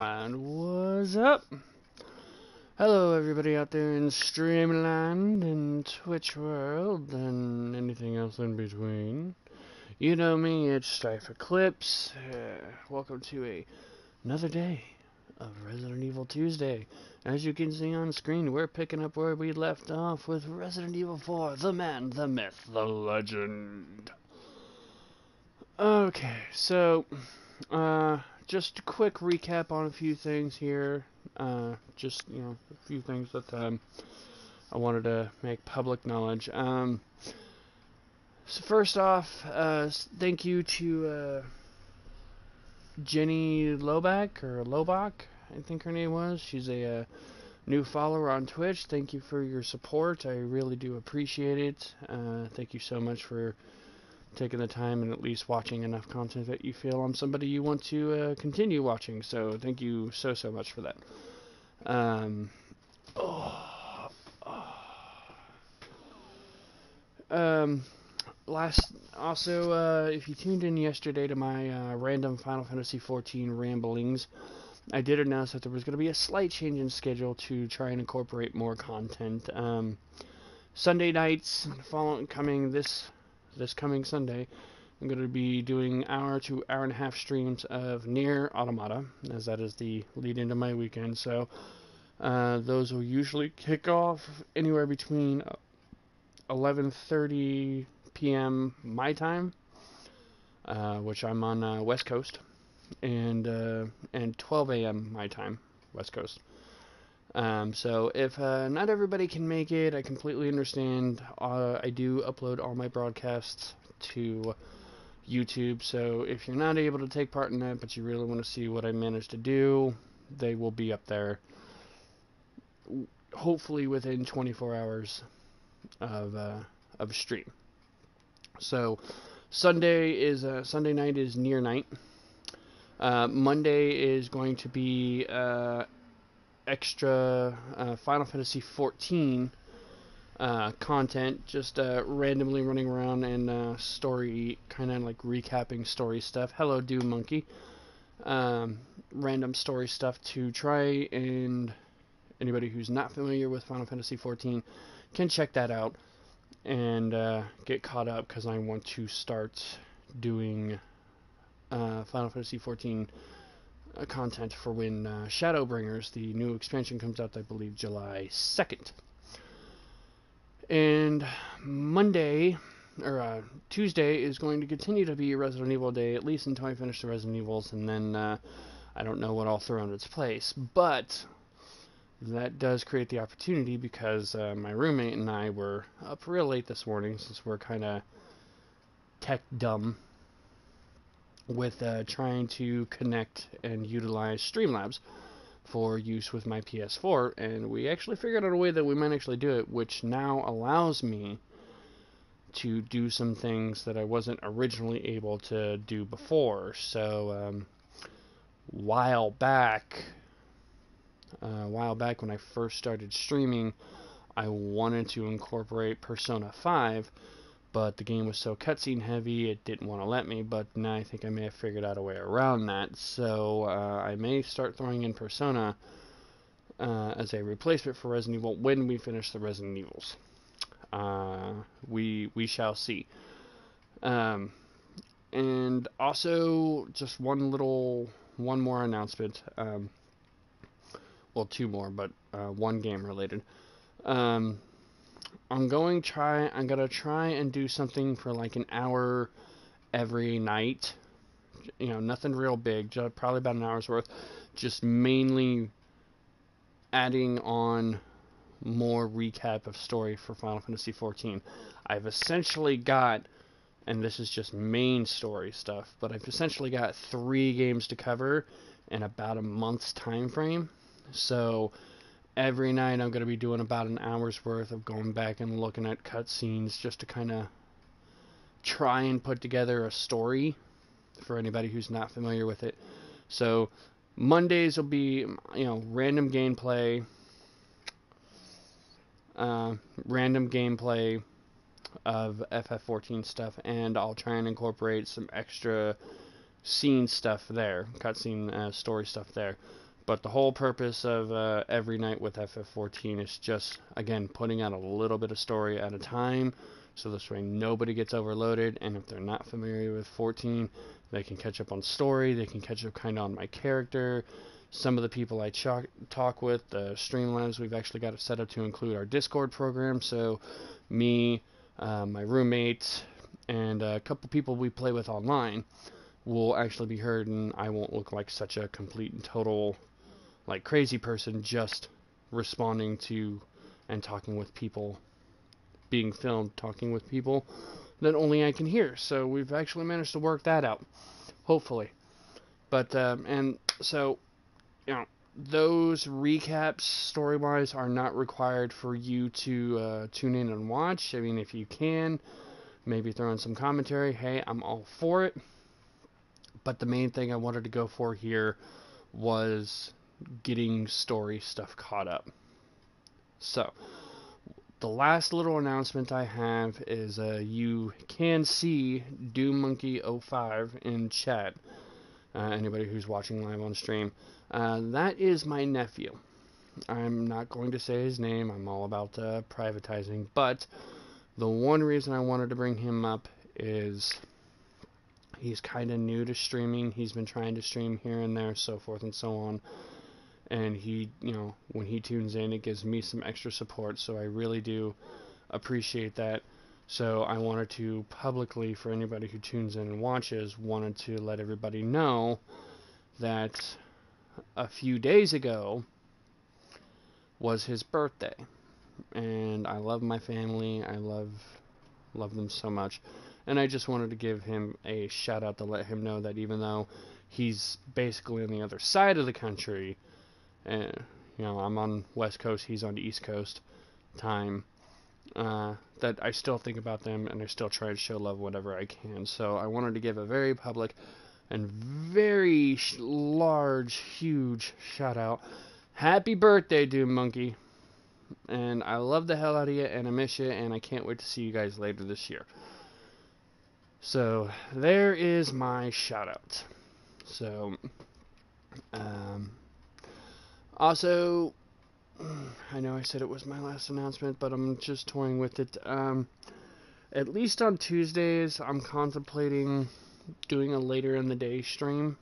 And what's up? Hello, everybody out there in Streamland and Twitch World and anything else in between. You know me, it's Strife Eclipse. Welcome to another day of Resident Evil Tuesday. As you can see on screen, we're picking up where we left off with Resident Evil 4, the man, the myth, the legend. Okay, so, just a quick recap on a few things here. Just, a few things that I wanted to make public knowledge. So first off, thank you to Jenny Lobach, I think her name was. She's a new follower on Twitch. Thank you for your support. I really do appreciate it. Thank you so much for taking the time and at least watching enough content that you feel I'm somebody you want to continue watching. So thank you so much for that. If you tuned in yesterday to my random Final Fantasy XIV ramblings, I did announce that there was going to be a slight change in schedule to try and incorporate more content. Sunday nights, this coming Sunday, I'm going to be doing hour to hour and a half streams of Nier Automata, as that is the lead into my weekend. So those will usually kick off anywhere between 11:30 p.m. my time, which I'm on West Coast, and 12 a.m. my time, West Coast. So if not everybody can make it, I completely understand. I do upload all my broadcasts to YouTube, so if you're not able to take part in that, but you really want to see what I managed to do, they will be up there, hopefully within 24 hours of stream. So Sunday night is Nier night. Monday is going to be extra Final Fantasy XIV content, just randomly running around and story, kind of like recapping story stuff. Hello, Doom Monkey. Random story stuff to try, and anybody who's not familiar with Final Fantasy XIV can check that out and get caught up, because I want to start doing Final Fantasy XIV content for when Shadowbringers, the new expansion, comes out, I believe July 2nd. And Tuesday is going to continue to be Resident Evil Day, at least until I finish the Resident Evils, and then I don't know what I'll throw in its place. But that does create the opportunity, because my roommate and I were up real late this morning, since we're kind of tech dumb with trying to connect and utilize Streamlabs for use with my PS4, and we actually figured out a way that we might actually do it, which now allows me to do some things that I wasn't originally able to do before. So while back when I first started streaming, I wanted to incorporate Persona 5, but the game was so cutscene heavy, it didn't want to let me. But now I think I may have figured out a way around that. So I may start throwing in Persona as a replacement for Resident Evil when we finish the Resident Evils. We shall see. And also, just one more announcement. Well, two more, but one game related. I'm gonna try and do something for like an hour every night. Nothing real big, just probably about an hour's worth. Just mainly adding on more recap of story for Final Fantasy XIV. I've essentially got, and this is just main story stuff, but I've essentially got 3 games to cover in about a month's time frame. So every night I'm going to be doing about an hour's worth of going back and looking at cutscenes, just to kind of try and put together a story for anybody who's not familiar with it. So Mondays will be, random gameplay of FF14 stuff, and I'll try and incorporate some extra scene stuff there, cutscene story stuff there. But the whole purpose of every night with FF14 is just, again, putting out a little bit of story at a time, so this way nobody gets overloaded, and if they're not familiar with 14, they can catch up on story, they can catch up kind of on my character. Some of the people I talk with, the Streamlabs, we've actually got it set up to include our Discord program, so me, my roommate, and a couple people we play with online will actually be heard, and I won't look like such a complete and total like crazy person just responding to and talking with people, being filmed talking with people that only I can hear. So we've actually managed to work that out, hopefully. But and so, you know, those recaps story-wise are not required for you to tune in and watch. I mean, if you can, maybe throw in some commentary. Hey, I'm all for it. But the main thing I wanted to go for here was getting story stuff caught up. So, the last little announcement I have is you can see DoomMonkey05 in chat. Anybody who's watching live on stream. That is my nephew. I'm not going to say his name. I'm all about privatizing. But the one reason I wanted to bring him up is he's kind of new to streaming. He's been trying to stream here and there, so forth and so on. And he, you know, when he tunes in, it gives me some extra support, so I really do appreciate that. So I wanted to publicly, for anybody who tunes in and watches, wanted to let everybody know that a few days ago was his birthday. And I love my family. I love them so much. And I just wanted to give him a shout out to let him know that even though he's basically on the other side of the country, and you know, I'm on West Coast, he's on East Coast time, that I still think about them and I still try and show love whenever I can. So I wanted to give a very public and very large, huge shout out. Happy birthday, Doom Monkey. And I love the hell out of you, and I miss you, and I can't wait to see you guys later this year. So there is my shout out. So also, I know I said it was my last announcement, but I'm just toying with it. At least on Tuesdays, I'm contemplating doing a later in the day stream.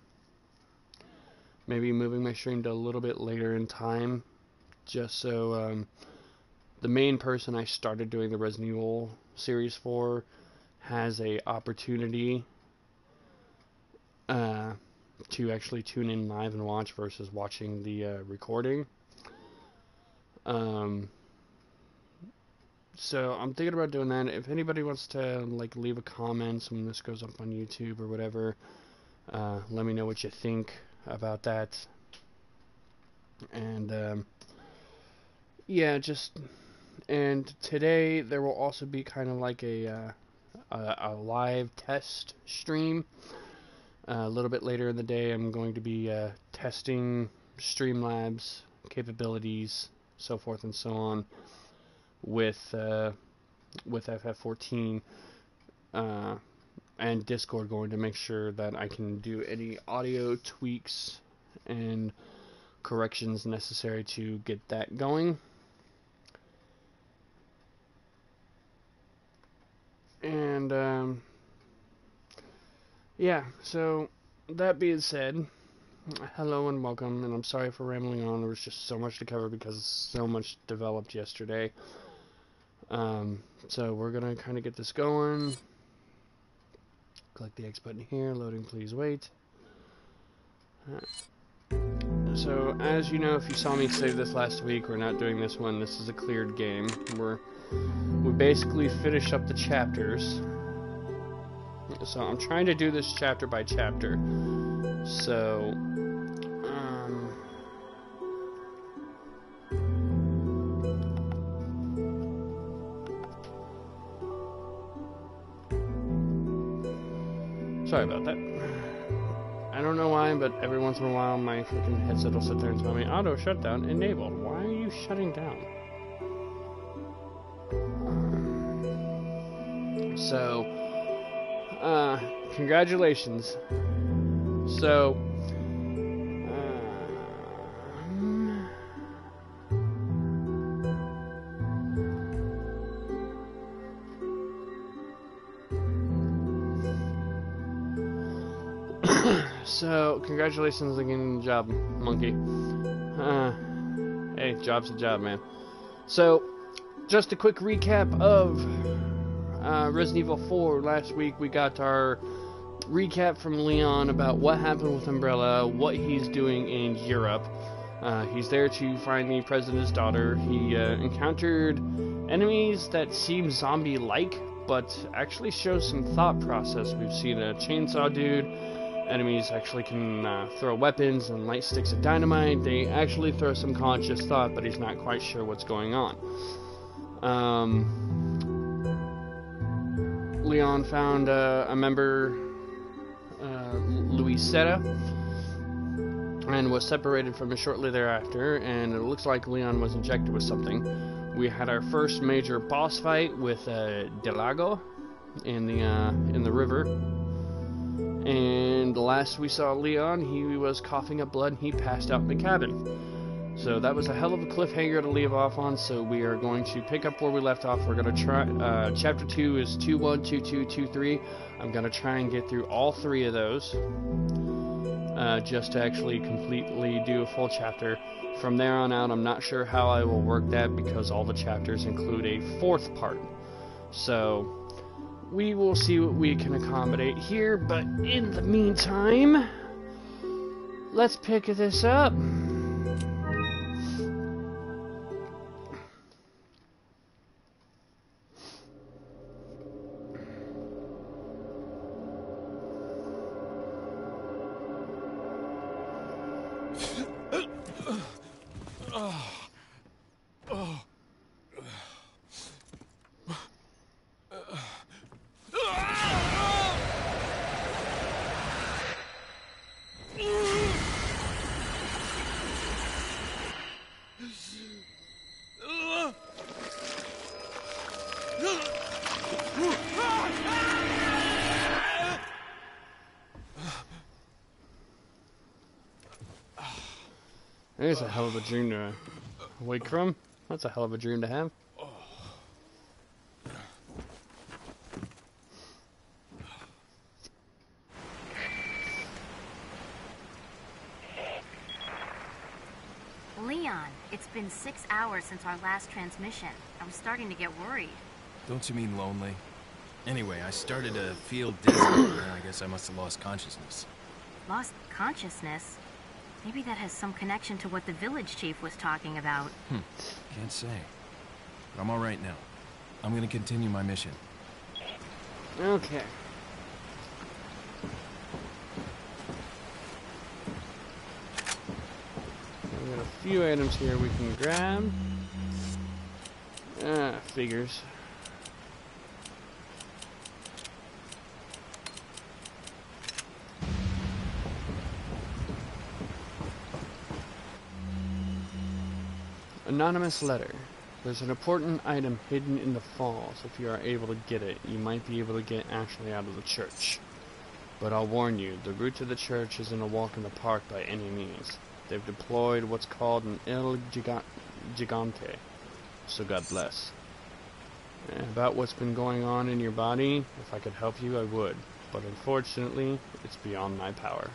Maybe moving my stream to a little bit later in time, just so the main person I started doing the Resident Evil series for has a opportunity to actually tune in live and watch versus watching the recording. So I'm thinking about doing that. If anybody wants to like leave a comment when this goes up on YouTube or whatever, let me know what you think about that. And yeah, just, and today there will also be kind of like a live test stream. A little bit later in the day, I'm going to be testing Streamlabs capabilities, so forth and so on, with FF14, and Discord, going to make sure that I can do any audio tweaks and corrections necessary to get that going. And yeah, so that being said, hello and welcome, and I'm sorry for rambling on. There was just so much to cover because so much developed yesterday. So we're gonna kind of get this going. Click the X button here. Loading, please wait. So as you know, if you saw me save this last week, we're not doing this one. This is a cleared game. We basically finished up the chapters. So I'm trying to do this chapter by chapter. So sorry about that. I don't know why, but every once in a while my freaking headset will sit there and tell me auto shutdown enabled. Why are you shutting down? So congratulations. So So, congratulations on getting the job, monkey. Hey, job's a job, man. So, just a quick recap of Resident Evil 4. Last week we got our recap from Leon about what happened with Umbrella, what he's doing in Europe. He's there to find the president's daughter. He encountered enemies that seem zombie-like, but actually show some thought process. We've seen a chainsaw dude. Enemies actually can throw weapons and light sticks of dynamite. They actually throw some conscious thought, but he's not quite sure what's going on. Leon found a member, Luisetta, and was separated from him shortly thereafter, and it looks like Leon was injected with something. We had our first major boss fight with Delago in the river, and last we saw Leon, he was coughing up blood and he passed out in the cabin. So that was a hell of a cliffhanger to leave off on, so we are going to pick up where we left off. We're going to try, chapter 2 is 2-1, 2-2, 2-3. I'm going to try and get through all 3 of those, just to actually completely do a full chapter. From there on out, I'm not sure how I will work that, because all the chapters include a 4th part. So, we will see what we can accommodate here, but in the meantime, let's pick this up. There's a hell of a dream to wake from. That's a hell of a dream to have. Leon, it's been 6 hours since our last transmission. I was starting to get worried. Don't you mean lonely? Anyway, I started to feel dizzy, and I guess I must have lost consciousness. Lost consciousness? Maybe that has some connection to what the village chief was talking about. Can't say. But I'm alright now. I'm gonna continue my mission. Okay. We've got a few items here we can grab. Figures. Anonymous letter. There's an important item hidden in the falls. If you are able to get it, you might be able to get actually out of the church. But I'll warn you, the route to the church isn't a walk in the park by any means. They've deployed what's called an El Gigante. So God bless. About what's been going on in your body, if I could help you, I would. But unfortunately, it's beyond my power.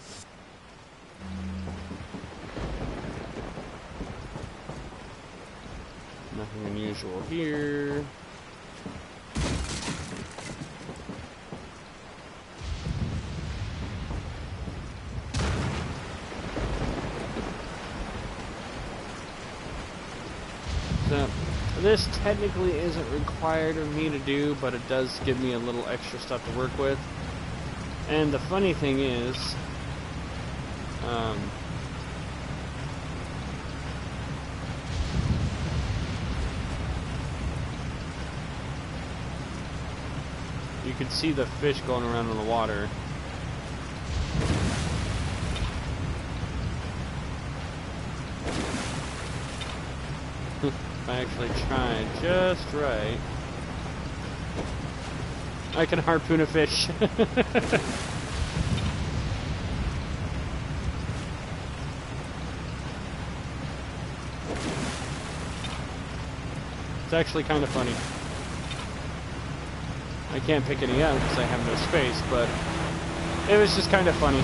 Nothing unusual here. So, this technically isn't required of me to do, but it does give me a little extra stuff to work with. And the funny thing is, you can see the fish going around in the water. If I actually try just right, I can harpoon a fish. It's actually kind of funny. I can't pick any up because I have no space, but it was just kind of funny.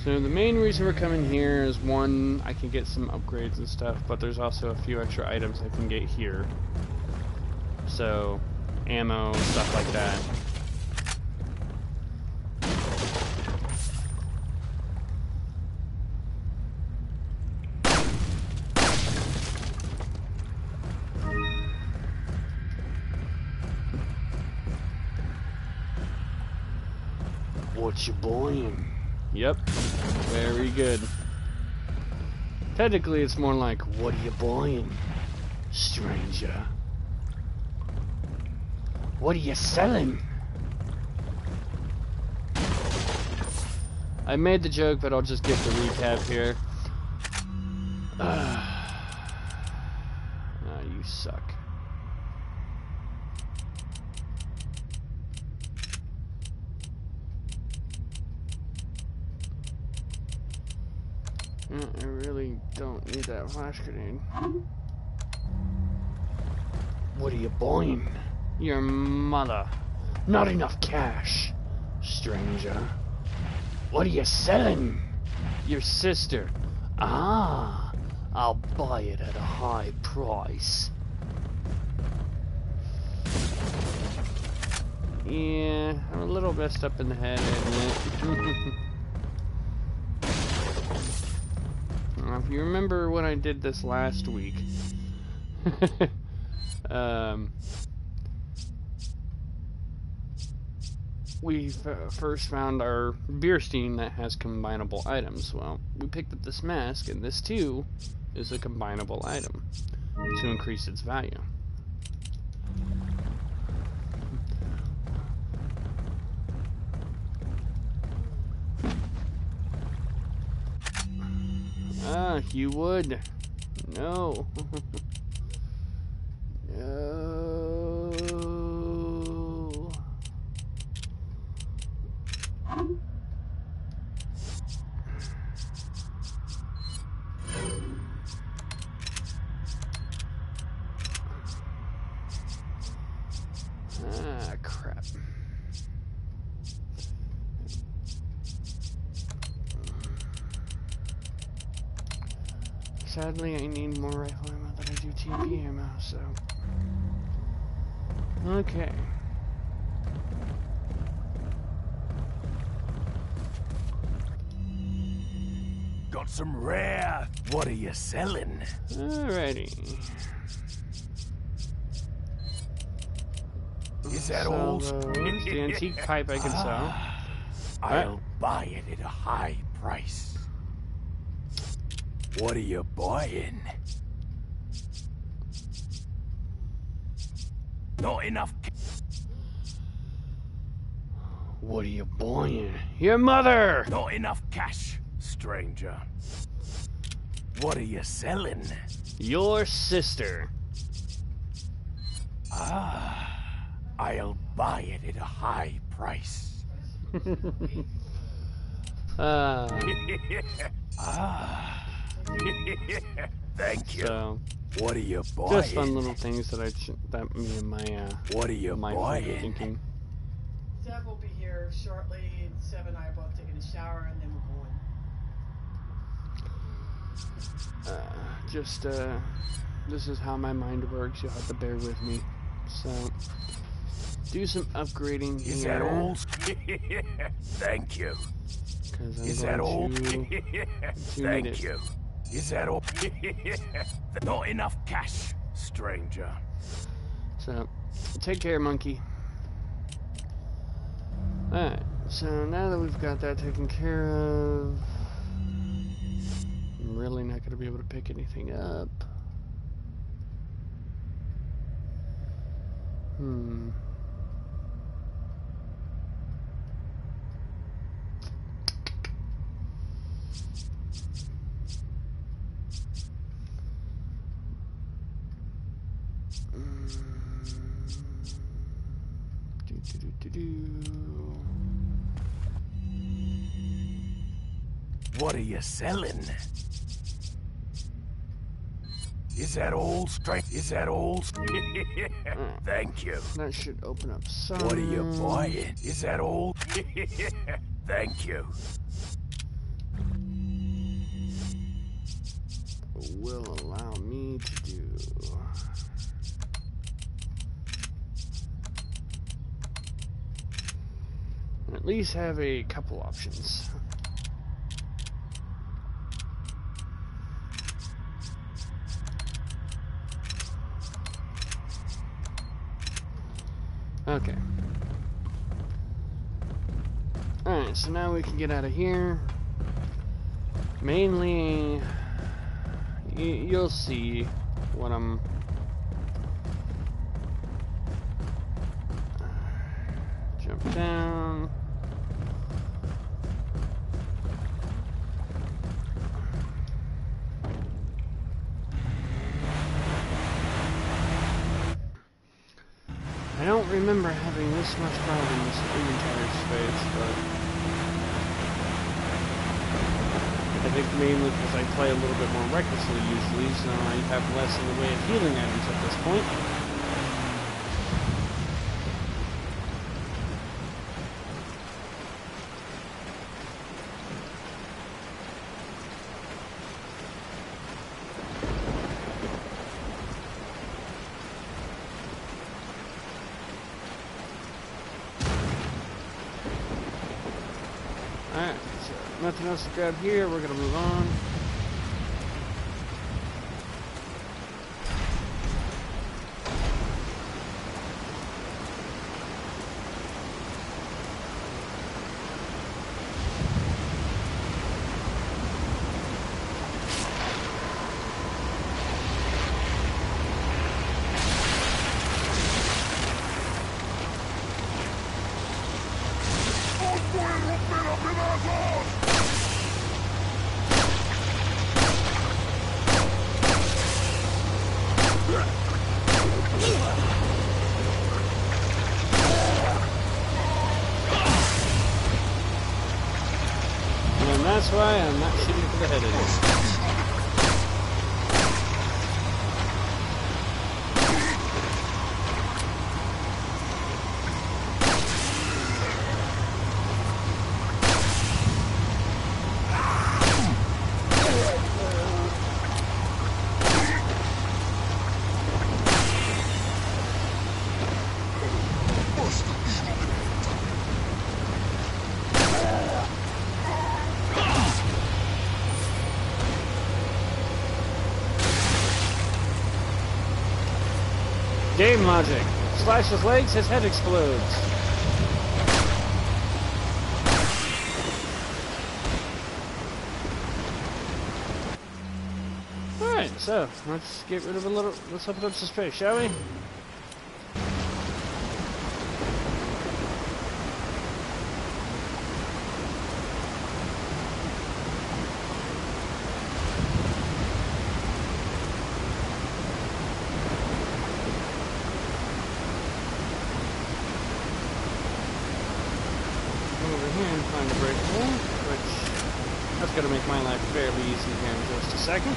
So the main reason we're coming here is, one, I can get some upgrades and stuff, but there's also a few extra items I can get here. So, ammo, stuff like that. What you buying? Yep, very good. Technically, it's more like, what are you buying, stranger? What are you selling? I made the joke, but I'll just give the recap here. You suck. I really don't need that flash grenade. What are you buying? Your mother. Not enough cash, stranger. What are you selling? Your sister. Ah, I'll buy it at a high price. Yeah, I'm a little messed up in the head, I admit. If you remember when I did this last week, we first found our beer steam that has combinable items. Well, we picked up this mask, and this too is a combinable item to increase its value. Ah, you would. No. No. Ah, crap. Sadly, I need more rifle ammo than I do TP ammo, so... Okay. Got some rare. What are you selling? Alrighty. Is that Sell all? those. The antique pipe I can sell. I'll buy it at a high price. What are you buying? Not enough. What are you buying? Your mother! Not enough cash, stranger. What are you selling? Your sister. I'll buy it at a high price. Thank you. So, what are you buying? just fun little things that that me and my what are you my buying? thinking. Deb will be here shortly. Seb and I are both taking a shower, and then we're going. This is how my mind works. You'll have to bear with me. So, do some upgrading here. Is that all? Thank you. Is that all? Thank you. Is that all? Not enough cash, stranger. So, take care, monkey. Alright, so now that we've got that taken care of, I'm really not going to be able to pick anything up. What are you selling? Is that all straight? Is that all? Thank you. That should open up some. What are you buying? Is that all? Thank you. will allow me to do. At least have a couple options. Okay. Alright, so now we can get out of here. Mainly, you'll see what I'm... Jump down. I don't remember having this much problems in inventory space, but I think mainly because I play a little bit more recklessly usually, so I have less in the way of healing items at this point. Alright, so nothing else to grab here, we're gonna move on. And that's why I'm not shooting for the head anymore. Game logic. Slash his legs, his head explodes. Alright, so let's get rid of let's open up some space, shall we? Find a breakable, which that's going to make my life fairly easy here in just a second.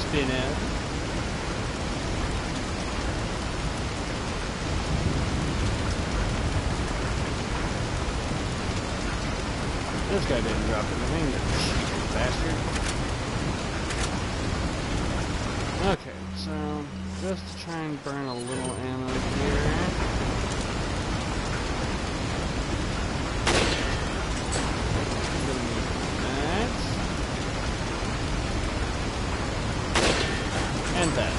Spin out. This guy didn't drop anything, that cheap bastard. Okay, so just to try and burn a little ammo here. And that.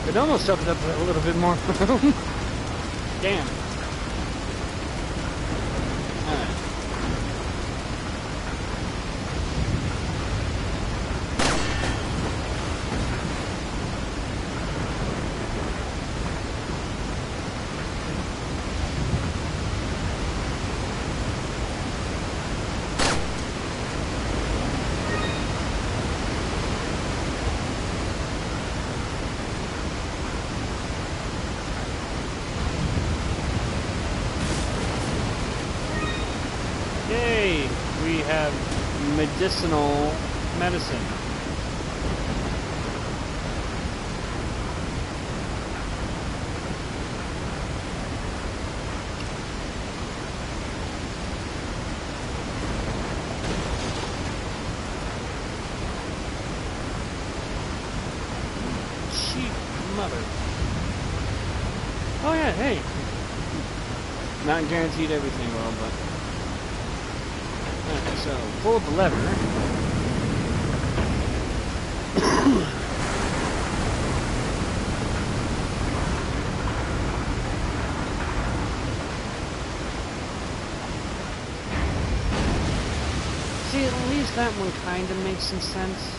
It almost opened up a little bit more room. Damn. Alright. have medicinal medicine. Mother. Oh yeah, hey. Not guaranteed everything will, but... Alright, so, pull the lever. See, at least that one kind of makes some sense.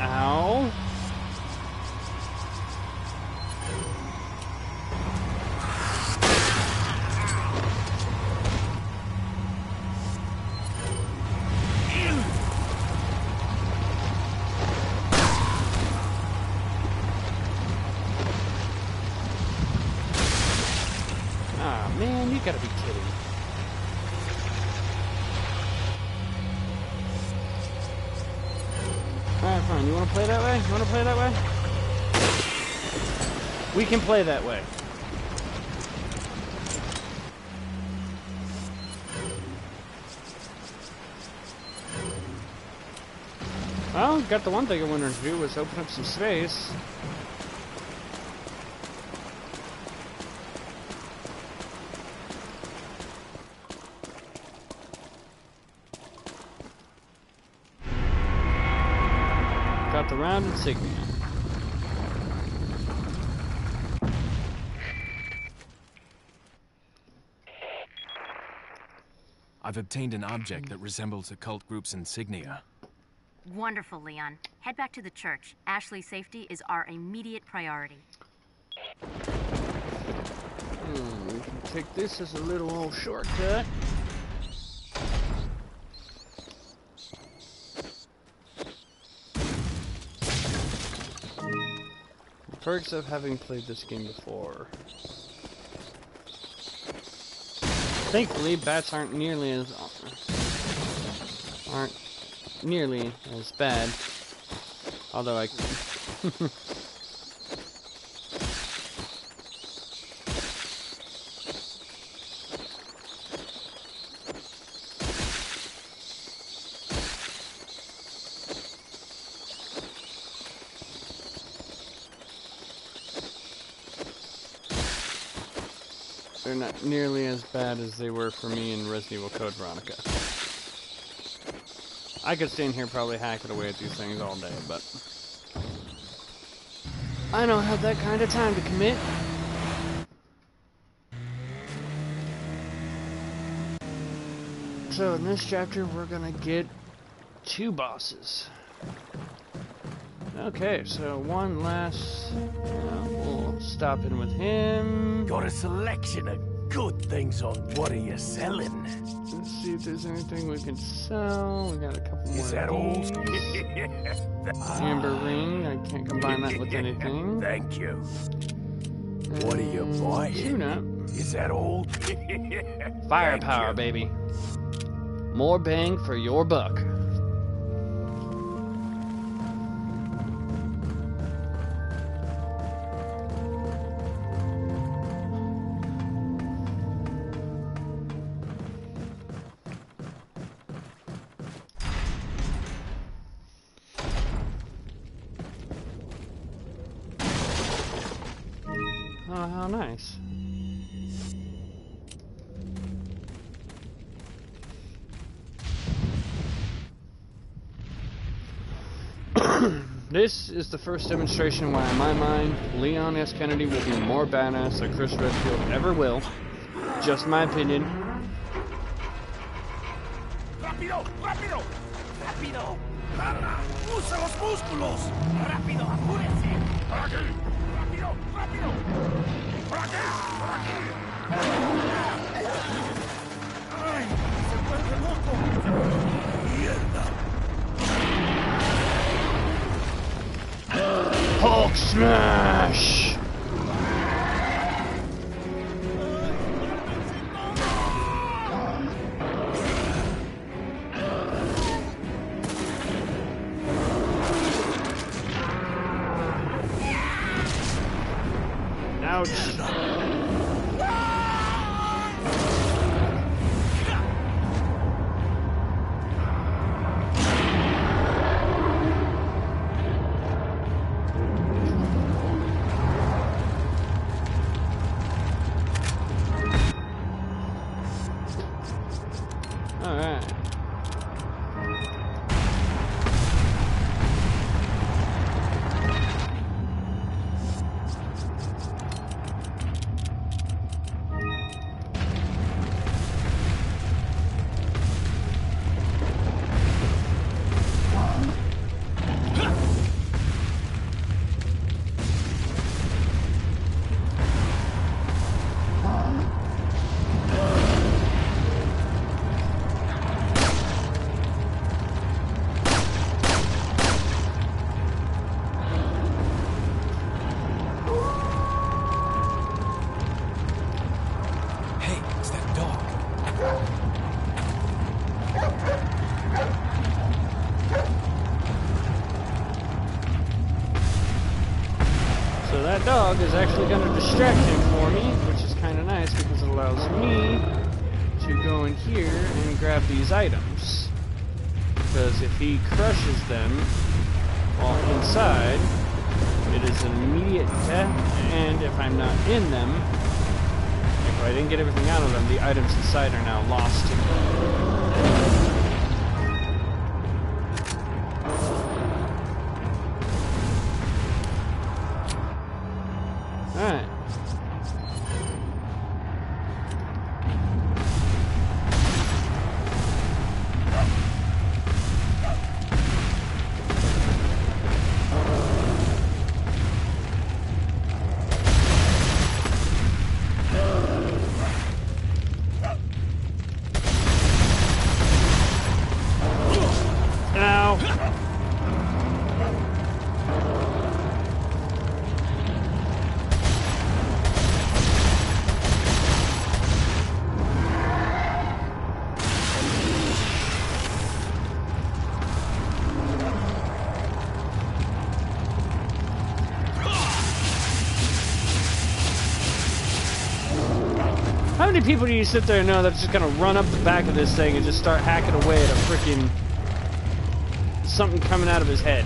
Ow. Ah, man, you gotta be kidding. Alright, fine. You wanna play that way? You wanna play that way? We can play that way. Well, got the one thing I wanted to do was open up some space. Got the round insignia. I've obtained an object that resembles a cult group's insignia. Wonderful, Leon. Head back to the church. Ashley's safety is our immediate priority. We can take this as a little old shortcut. Perks of having played this game before. Thankfully, bats aren't nearly as bad. Although I they're not nearly as bad as they were for me in Resident Evil Code Veronica. I could stand here probably hacking away at these things all day, but I don't have that kind of time to commit. So in this chapter, we're gonna get 2 bosses. Okay, so one last... we'll stop in with him. Got a selection of good things on what are you selling? Let's see if there's anything we can sell. We got a couple more. Is that of all? these. Amber ring. I can't combine that with anything. Thank you. What are you buying? Tuna. Is that all? Firepower, baby. More bang for your buck. Oh, how nice. This is the first demonstration why, in my mind, Leon S. Kennedy will be more badass than Chris Redfield ever will. Just my opinion. ¡Rápido! ¡Rápido! ¡Rápido! ¡Carla! ¡Usa los músculos! ¡Rápido! ¡Apúrense! ¡Por aquí! ¡Rápido! ¡Rápido! ¡Por aquí! ¡Por aquí! ¡Ay! ¡Se vuelve loco! ¡Mierda! Hulk smash! Ouch. Alright. So that dog is actually going to distract him for me, which is kind of nice because it allows me to go in here and grab these items. Because if he crushes them while inside, it is an immediate death, and if I'm not in them, if I didn't get everything out of them, the items inside are now lost to me. Alright. Ow. How many people do you sit there and know that's just gonna run up the back of this thing and just start hacking away at a freaking something coming out of his head?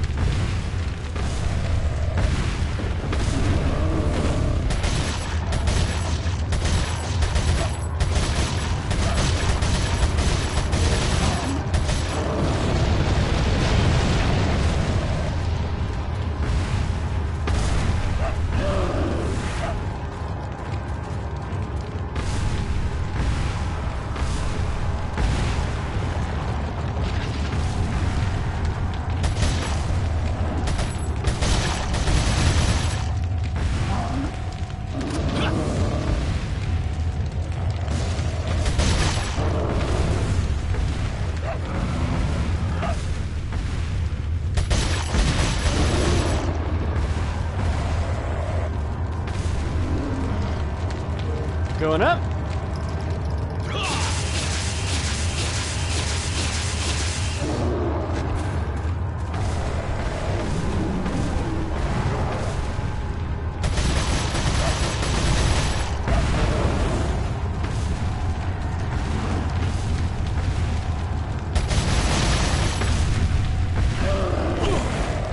Going up.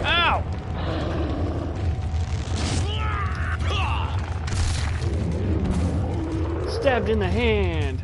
Ow! Stabbed in the hand.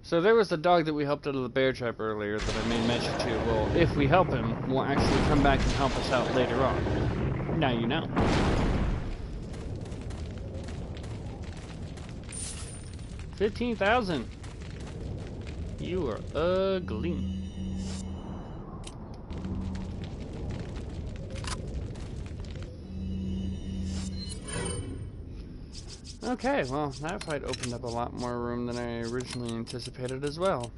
So there was the dog that we helped out of the bear trap earlier that I made mention to. Well, if we help him, we'll actually come back and help us out later on. Now you know. $15,000. You are ugly. Okay, well, that fight opened up a lot more room than I originally anticipated as well.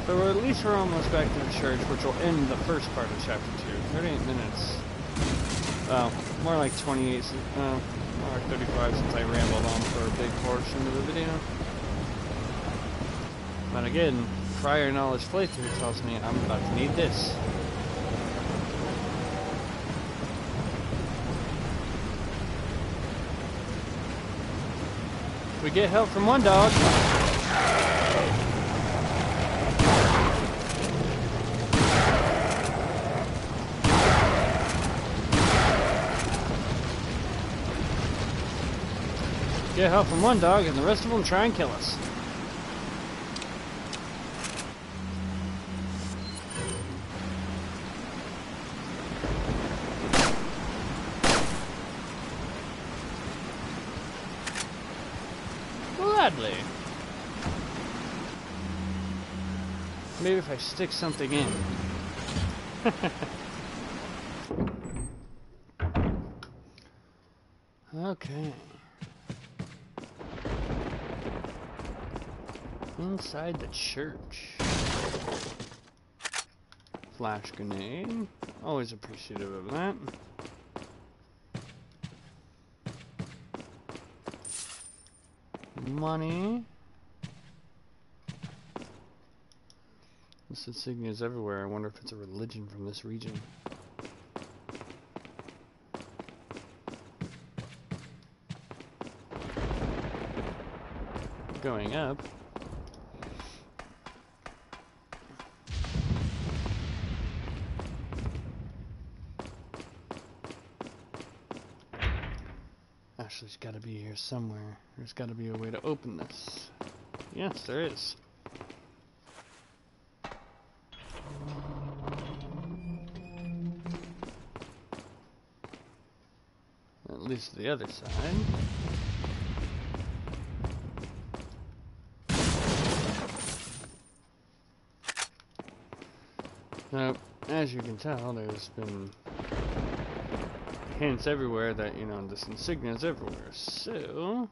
So at least we're almost back to the church, which will end the first part of chapter 2. 38 minutes. Well, more like 28, more like 35 since I rambled on for a big portion of the video. But again, prior knowledge playthrough tells me I'm about to need this. We get help from one dog. Get help from one dog, and the rest of them try and kill us. Gladly. Maybe if I stick something in. Okay. Inside the church. Flash grenade. Always appreciative of that. Money. This insignia is everywhere. I wonder if it's a religion from this region. Going up. Ashley's got to be here somewhere. There's got to be a way to open this. Yes, there is. At least the other side. Now, as you can tell, there's been hints everywhere that, you know, this insignia is everywhere. So,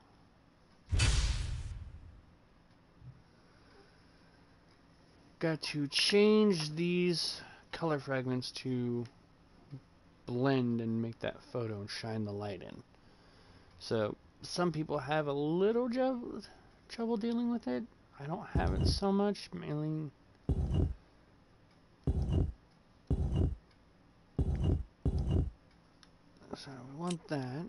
got to change these color fragments to blend and make that photo and shine the light in. So, some people have a little trouble dealing with it. I don't have it so much, mainly. So we want that.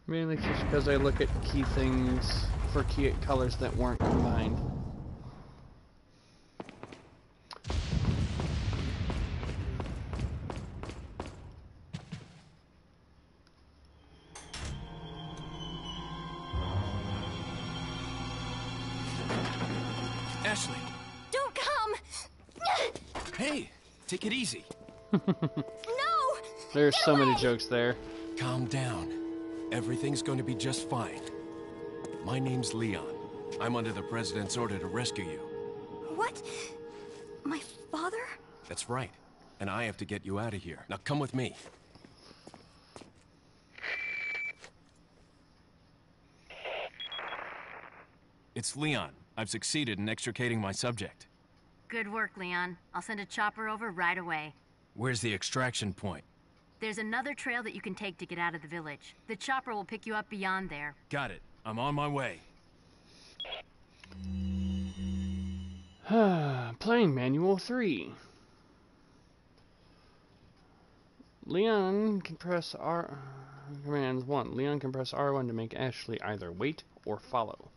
Mainly just because I look at key things for key colors that weren't combined. Ashley! Don't come! Hey! Take it easy. No! There's so many jokes there. Calm down. Everything's going to be just fine. My name's Leon. I'm under the President's order to rescue you. What? My father? That's right. And I have to get you out of here. Now come with me. It's Leon. I've succeeded in extricating my subject. Good work, Leon. I'll send a chopper over right away. Where's the extraction point? There's another trail that you can take to get out of the village. The chopper will pick you up beyond there. Got it. I'm on my way. Playing Manual 3. Leon can press R... Commands 1. Leon can press R1 to make Ashley either wait or follow.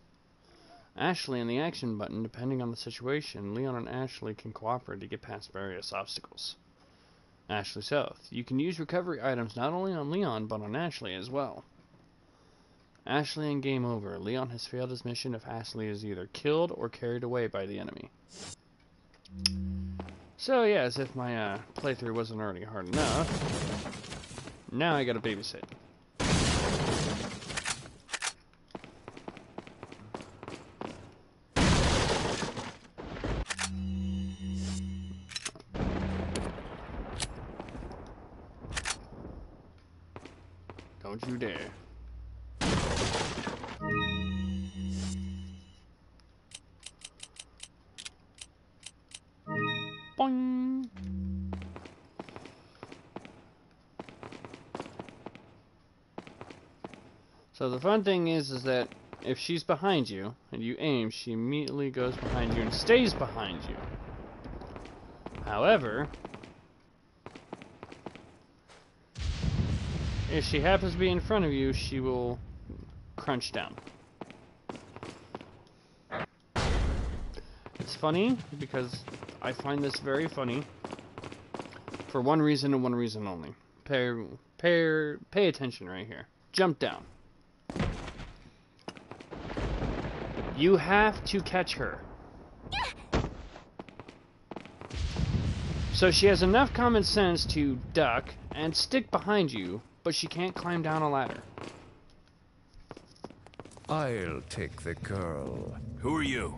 Ashley and the action button, depending on the situation, Leon and Ashley can cooperate to get past various obstacles. Ashley's health. You can use recovery items not only on Leon, but on Ashley as well. Ashley and game over. Leon has failed his mission if Ashley is either killed or carried away by the enemy. So yeah, as if my playthrough wasn't already hard enough, now I gotta babysit. Don't you dare. Boing. So the fun thing is that if she's behind you and you aim, she immediately goes behind you and stays behind you. However, if she happens to be in front of you, she will crunch down. It's funny because I find this very funny for one reason and one reason only. Pay attention right here. Jump down. You have to catch her. So she has enough common sense to duck and stick behind you, but she can't climb down a ladder. I'll take the girl. Who are you?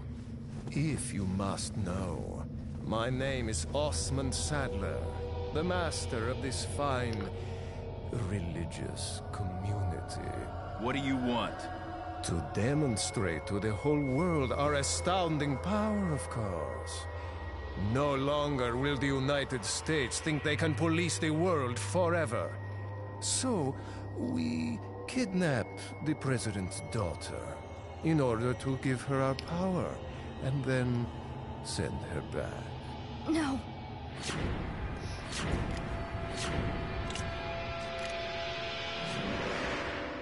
If you must know, my name is Osmond Sadler, the master of this fine religious community. What do you want? To demonstrate to the whole world our astounding power, of course. No longer will the United States think they can police the world forever. So, we kidnapped the president's daughter in order to give her our power and then send her back. No.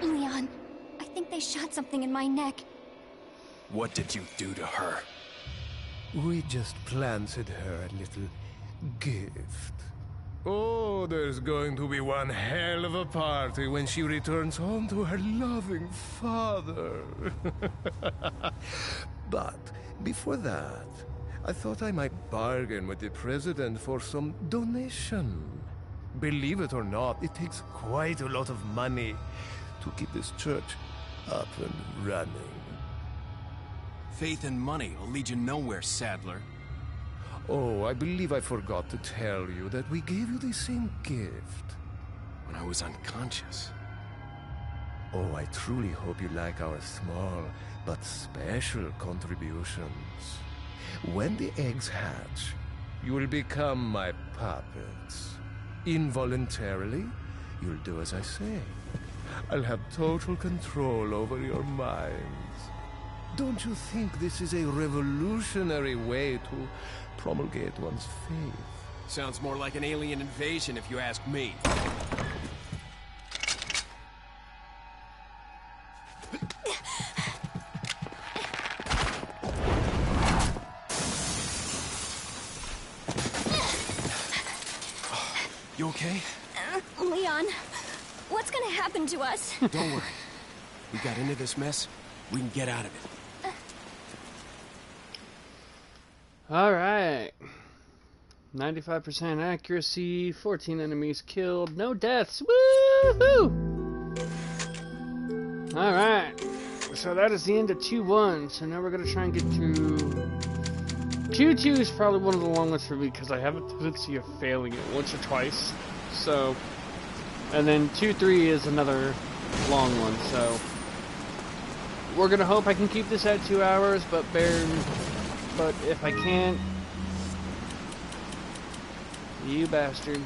Leon, I think they shot something in my neck. What did you do to her? We just planted her a little gift. Oh, there's going to be one hell of a party when she returns home to her loving father. But before that, I thought I might bargain with the president for some donation. Believe it or not, it takes quite a lot of money to keep this church up and running. Faith and money will lead you nowhere, Sadler. Oh, I believe I forgot to tell you that we gave you the same gift. When I was unconscious. Oh, I truly hope you like our small but special contributions. When the eggs hatch, you will become my puppets. Involuntarily, you'll do as I say. I'll have total control over your minds. Don't you think this is a revolutionary way to promulgate one's faith? Sounds more like an alien invasion if you ask me. You okay? Leon, what's gonna happen to us? Don't worry. We got into this mess. We can get out of it. Alright. 95% accuracy, 14 enemies killed, no deaths. Woohoo! Alright. So that is the end of 2-1. So now we're going to try and get through... 2-2 is probably one of the longest for me because I have a tendency of failing it once or twice. So... And then 2-3 is another long one, so... we're gonna hope I can keep this at 2 hours, but if I can't, you bastard.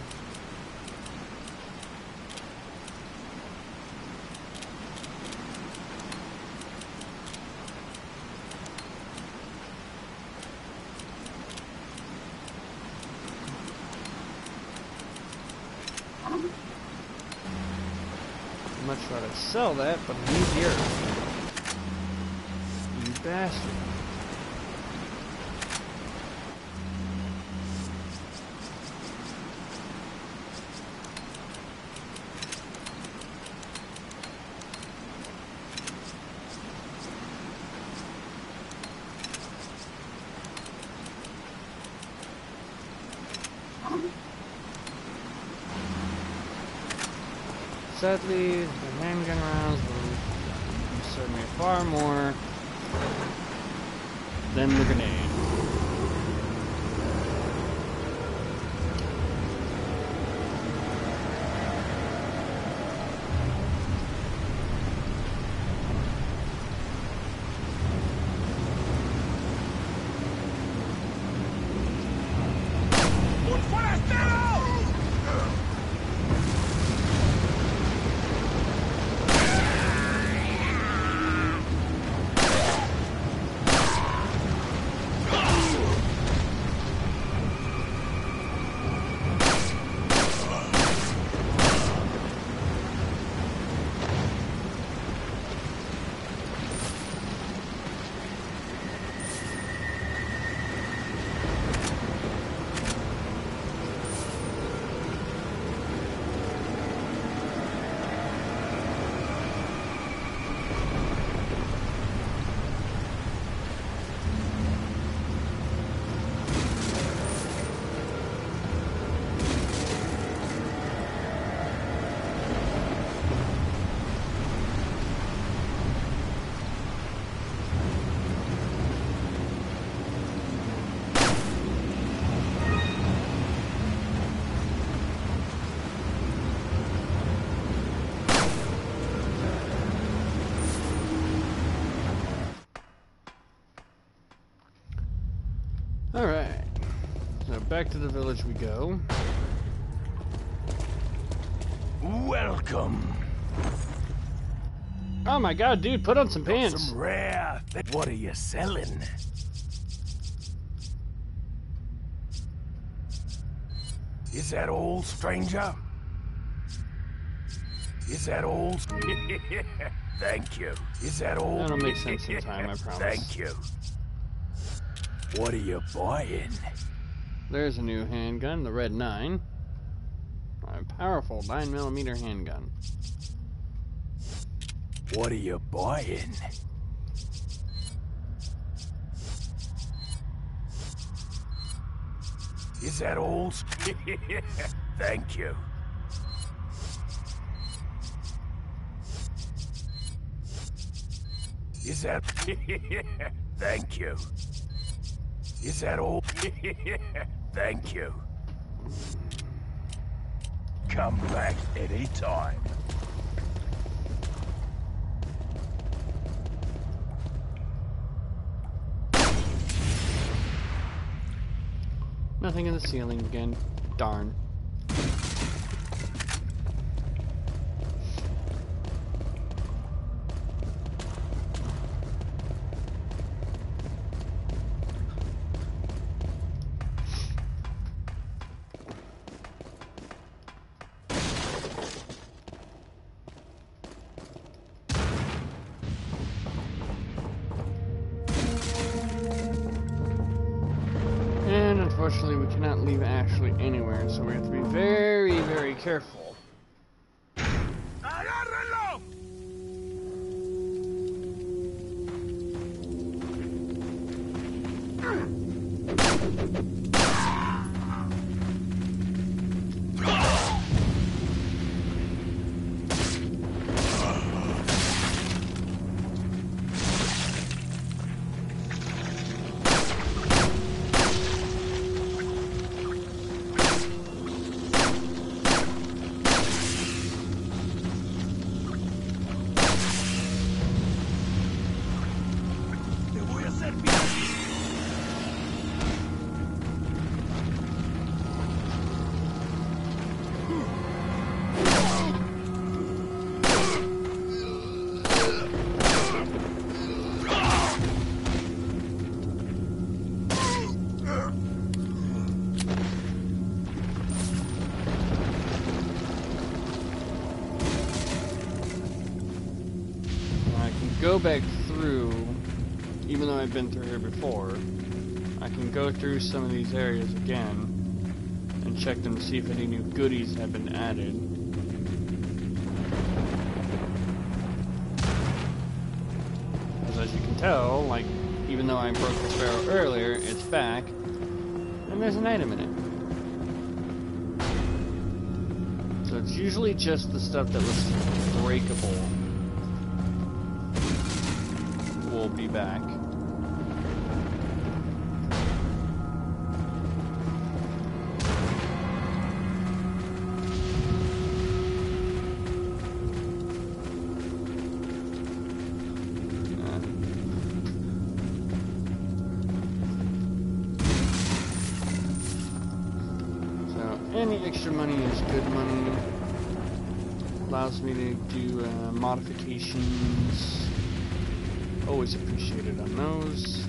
Much rather sell that, but I need the earth. You bastard. Sadly, the handgun rounds will serve me far more than the grenade. Alright, so back to the village we go. Welcome. Oh my god, dude, put on some pants. Some rare. What are you selling? Is that all, stranger? Is that all? Thank you. Is that all? That'll make sense in time, I promise. Thank you. What are you buying? There's a new handgun, the Red 9. A powerful 9mm handgun. What are you buying? Is that all? Thank you. Is that... Thank you. Is that all? Thank you. Come back anytime. Nothing in the ceiling again. Darn. Unfortunately, we cannot leave Ashley anywhere, so we have to be very, very careful. ¡Agárrenlo! go back through, even though I've been through here before, I can go through some of these areas again and check them to see if any new goodies have been added. As you can tell, like, even though I broke this barrel earlier, it's back, and there's an item in it. So it's usually just the stuff that was breakable will be back. Any extra money is good money. Allows me to do modifications. Always appreciated on those.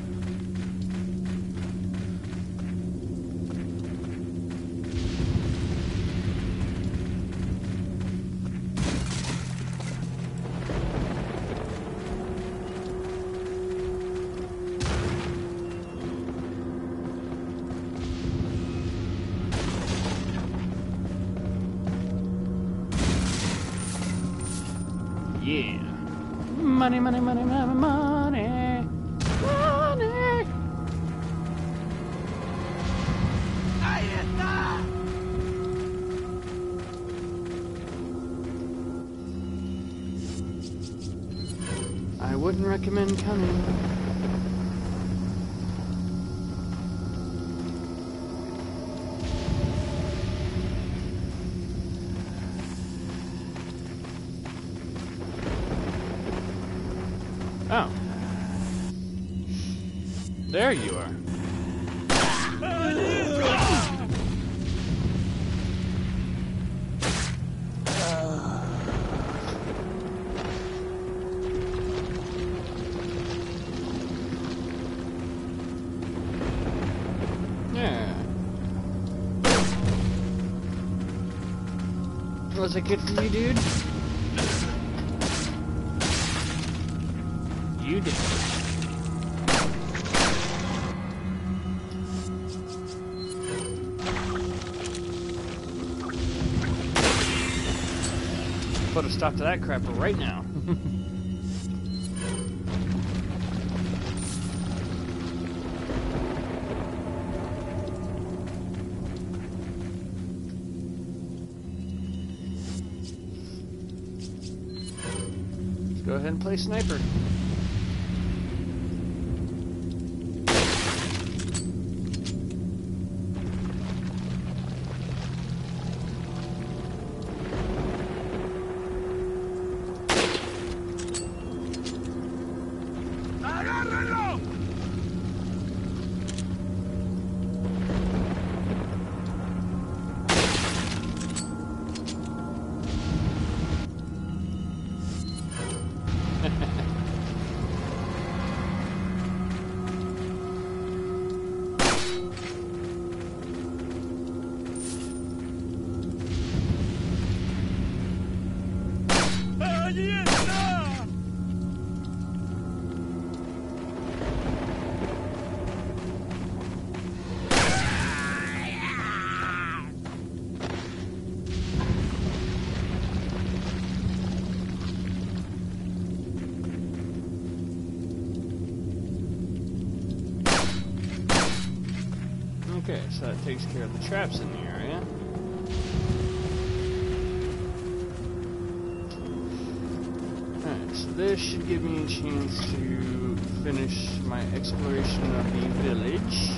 Yeah. Money, money, money, money, money. Money. ¡Ahí está! I wouldn't recommend coming. Oh. There you are. Yeah. Was it good for you, dude? You did. Put a stop to that crap right now. Let's go ahead and play sniper. ¡Agárrenlo! ¡Allí está! Okay, so that takes care of the traps in the area. Alright, so this should give me a chance to finish my exploration of the village.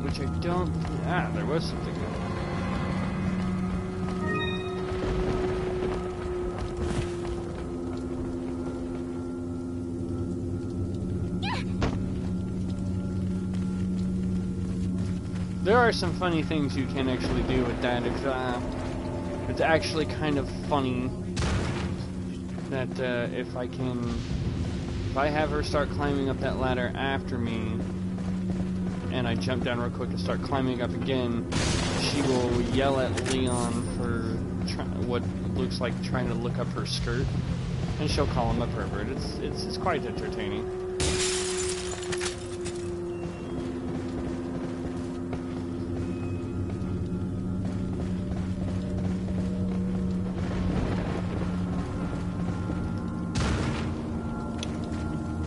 Which I don't... Ah, there was something there. There are some funny things you can actually do with that. It's actually kind of funny that if I have her start climbing up that ladder after me, and I jump down real quick and start climbing up again, she will yell at Leon for what looks like trying to look up her skirt, and she'll call him a pervert. It's quite entertaining.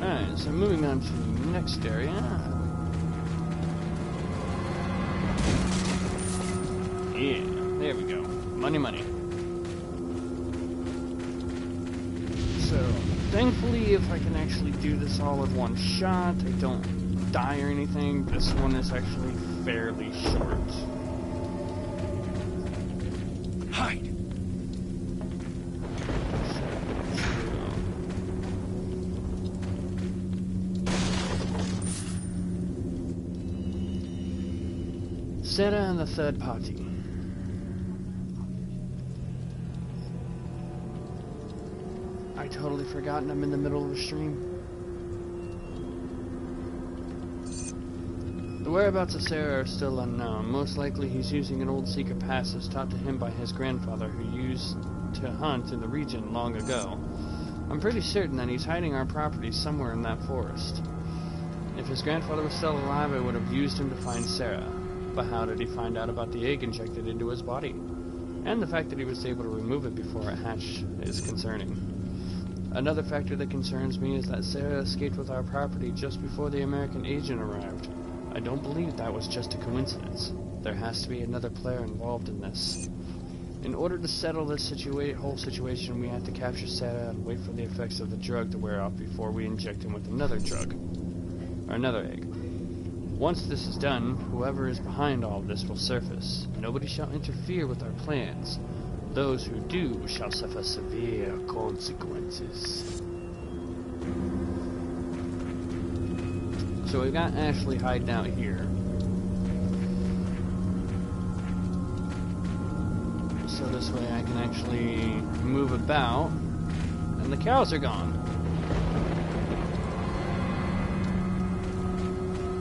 Alright, so moving on to the next area. Yeah, there we go. Money, money. So, thankfully, if I can actually do this all with one shot, I don't die or anything. This one is actually fairly short. Hide! Sarah and the third party. I totally forgotten I'm in the middle of a stream. The whereabouts of Sarah are still unknown. Most likely he's using an old secret passage taught to him by his grandfather, who used to hunt in the region long ago. I'm pretty certain that he's hiding our property somewhere in that forest. If his grandfather was still alive, I would have used him to find Sarah. But how did he find out about the egg injected into his body? And the fact that he was able to remove it before it hatched is concerning. Another factor that concerns me is that Sarah escaped with our property just before the American agent arrived. I don't believe that was just a coincidence. There has to be another player involved in this. In order to settle this whole situation, we have to capture Sarah and wait for the effects of the drug to wear off before we inject him with another drug. Or another egg. Once this is done, whoever is behind all of this will surface. Nobody shall interfere with our plans. Those who do shall suffer severe consequences. So we've got Ashley hiding out here. So this way I can actually move about. And the cows are gone.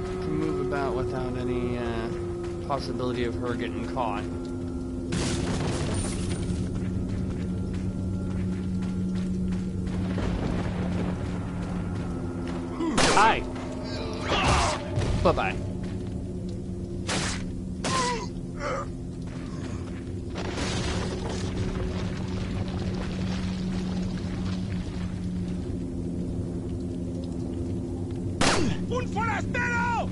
I can move about without any possibility of her getting caught. Hi. Bye-bye. ¡Un forastero!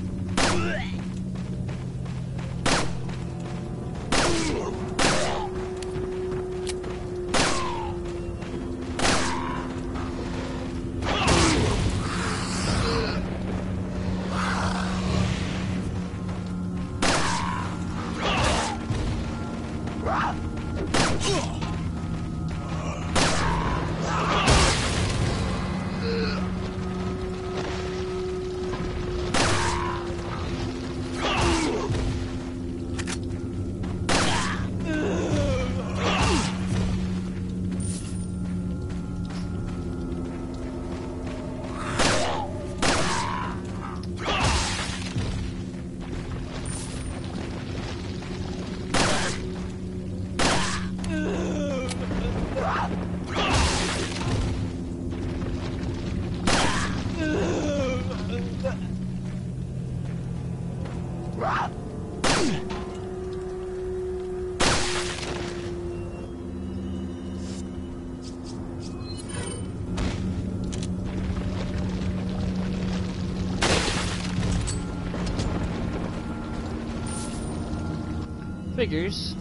Figures.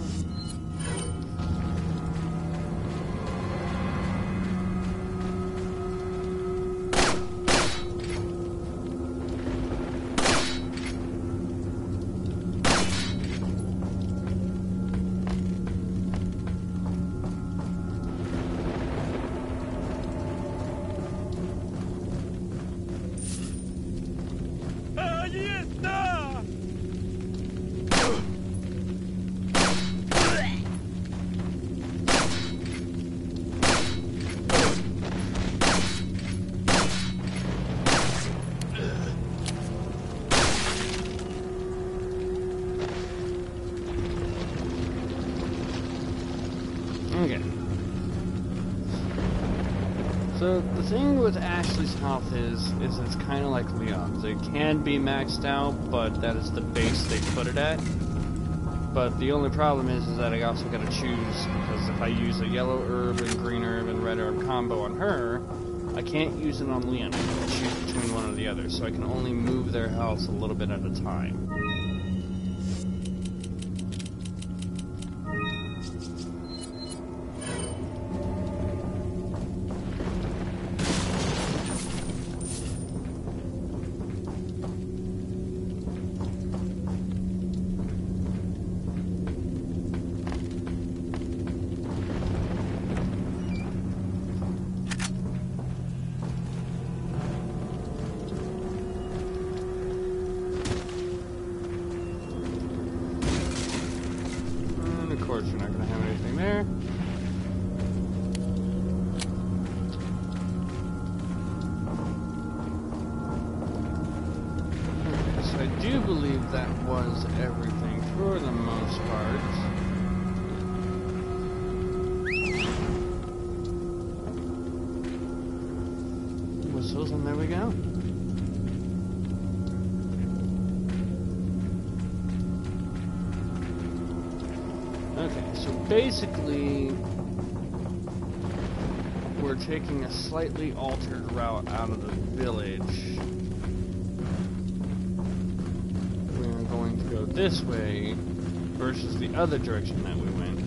¡Allí está! So the thing with Ashley's health is it's kind of like Leon's. It can be maxed out, but that is the base they put it at. But the only problem is that I also got to choose, because if I use a yellow herb and green herb and red herb combo on her, I can't use it on Leon. I can choose between one or the other, so I can only move their health a little bit at a time. You're not going to have anything there. Okay, so I do believe that was everything for the most part. Whistles, and there we go. Okay, so basically, we're taking a slightly altered route out of the village. We're going to go this way versus the other direction that we went.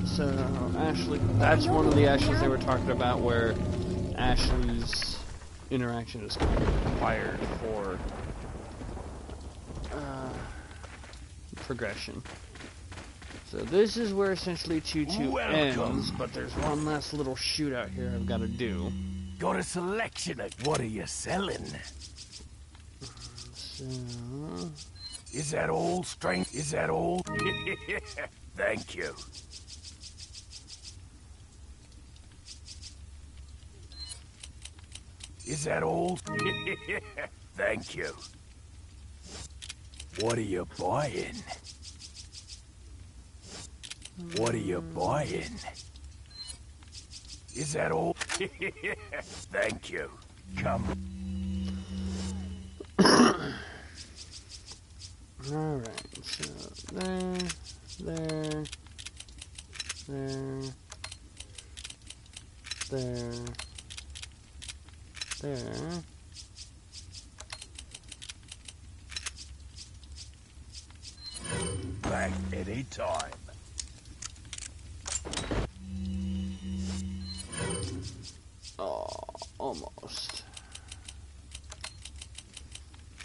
So, Ashley, that's one of the Ashleys they were talking about, where Ashley's interaction is kind of required for progression. So this is where essentially 2-2 ends, but there's one last little shootout here I've got to do. Got a selection of what are you selling? So... Is that all, strength? Is that all? Thank you. Is that all? Thank you. What are you buying? What are you buying? Is that all? Thank you. Come. Alright, so there. Back any time. Oh, almost.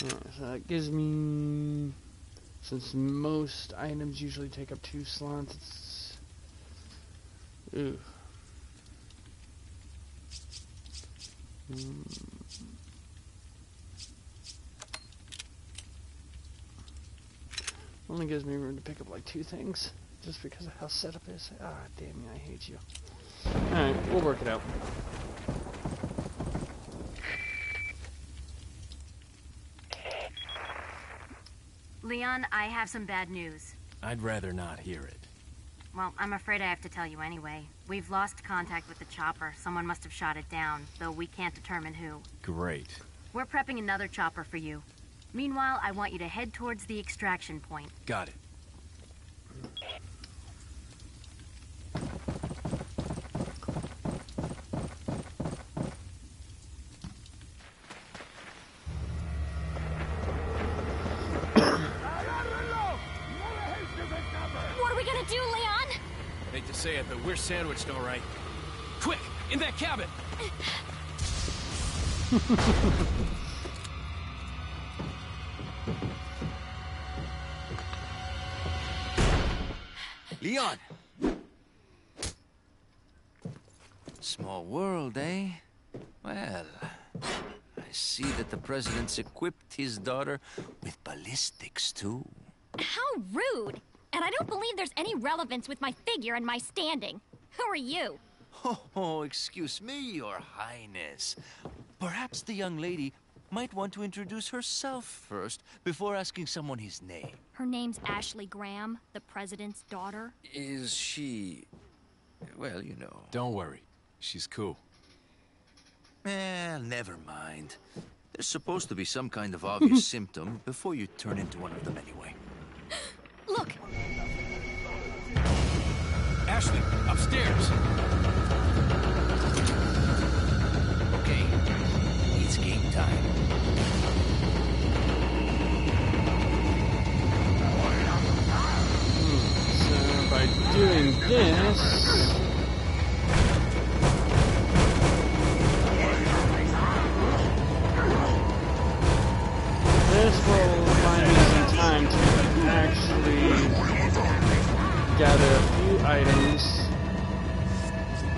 Alright, so that gives me... Since most items usually take up 2 slots, it's... Ooh. Only gives me room to pick up like 2 things, just because of how setup is. Ah, damn you, I hate you. Alright, we'll work it out. Leon, I have some bad news. I'd rather not hear it. Well, I'm afraid I have to tell you anyway. We've lost contact with the chopper. Someone must have shot it down, though we can't determine who. Great. We're prepping another chopper for you. Meanwhile, I want you to head towards the extraction point. Got it. What are we gonna do, Leon? Hate to say it, but we're sandwiched all right. Quick, in that cabin! Leon! Small world, eh? Well, I see that the president's equipped his daughter with ballistics, too. How rude! And I don't believe there's any relevance with my figure and my standing. Who are you? Oh, excuse me, Your Highness. Perhaps the young lady might want to introduce herself first before asking someone his name. Her name's Ashley Graham, the president's daughter. Is she... well, you know... Don't worry. She's cool. Never mind. There's supposed to be some kind of obvious symptom before you turn into one of them anyway. Look! Ashley, upstairs! Okay, it's game time. So by doing this... this will find me some time to actually gather a few items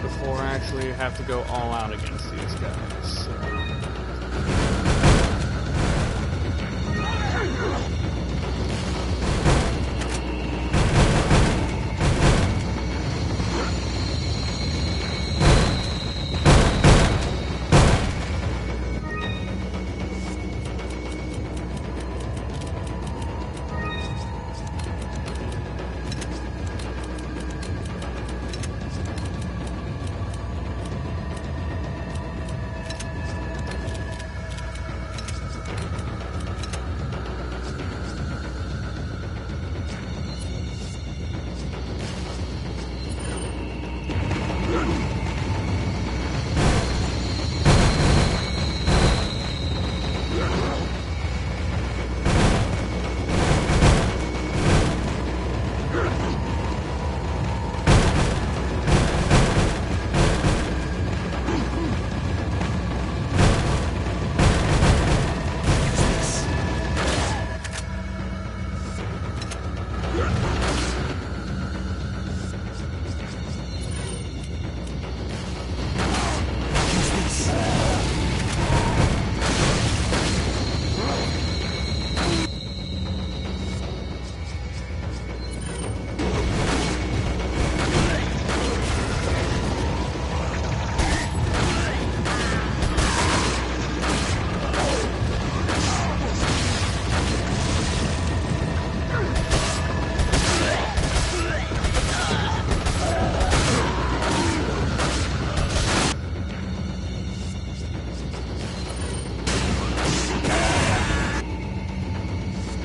before I actually have to go all out against these guys. So.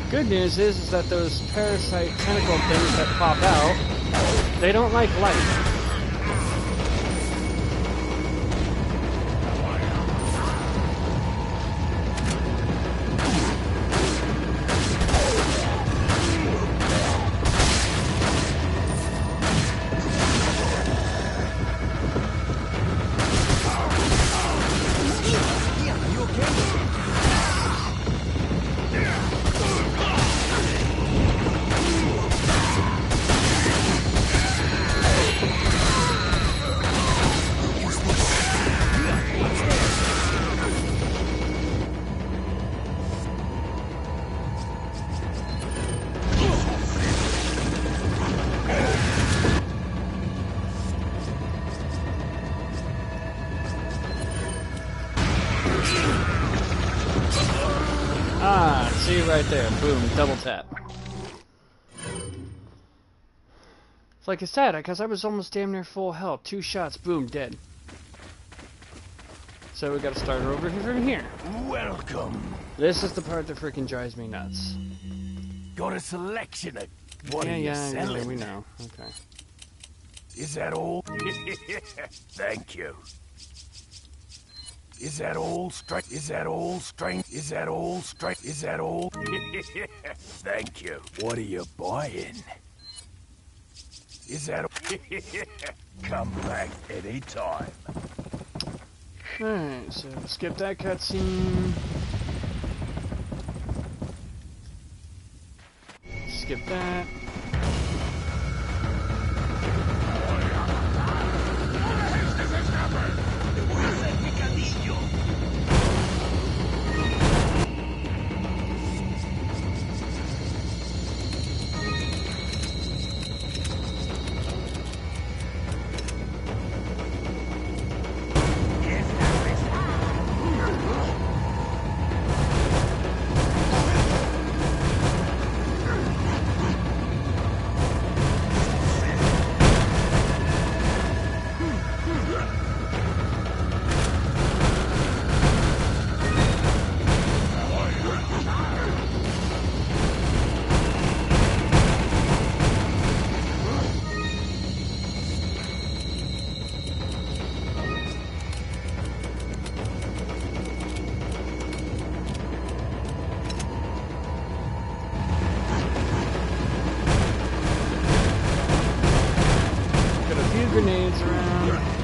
Good news is that those parasite tentacle things that pop out, they don't like light. Ah, see right there. Boom, double tap. Like I said, because I was almost damn near full health. 2 shots, boom, dead. So we gotta start over from here. Welcome. This is the part that freaking drives me nuts. Got a selection of what are you Yeah, selling? we know. Okay. Is that all? Thank you. Is that all strength? Is that all strength? Is that all strength? Is that all? Thank you. What are you buying? Is that... Come back anytime. Alright, so skip that cutscene. Skip that. grenades around.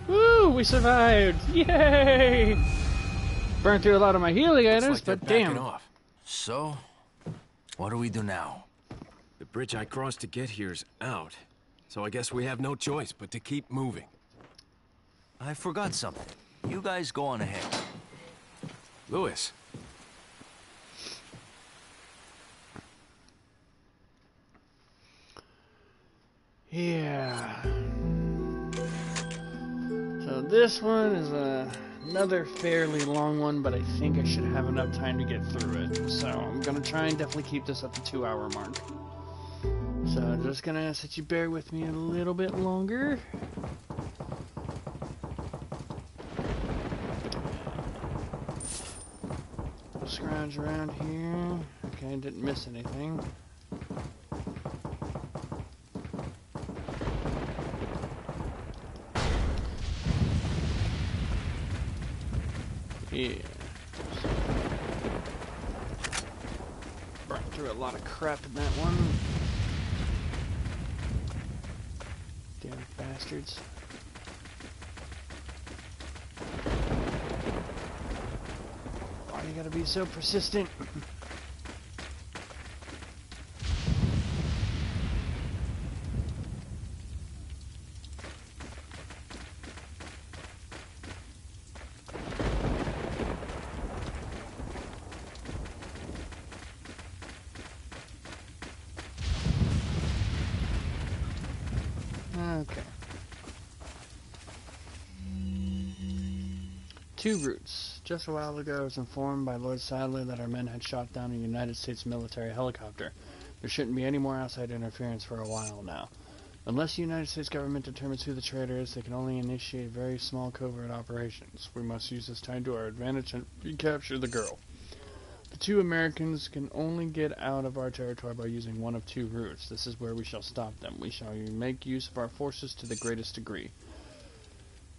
Woo! We survived! Yay! Burned through a lot of my healing items, but damn. Off. So, what do we do now? The bridge I crossed to get here's out, so I guess we have no choice but to keep moving. I forgot something. You guys go on ahead. Louis. Yeah. So this one is another fairly long one, but I think I should have enough time to get through it. So I'm gonna try and definitely keep this at the 2-hour mark. So I'm just gonna ask that you bear with me a little bit longer. Scrounge around here. Okay, didn't miss anything. Yeah. Burnt through a lot of crap in that one. Damn bastards. Why you gotta be so persistent? Okay. 2 routes. Just a while ago, I was informed by Lord Sadler that our men had shot down a United States military helicopter. There shouldn't be any more outside interference for a while now. Unless the United States government determines who the traitor is, they can only initiate very small covert operations. We must use this time to our advantage and recapture the girl. The 2 Americans can only get out of our territory by using one of 2 routes. This is where we shall stop them. We shall make use of our forces to the greatest degree.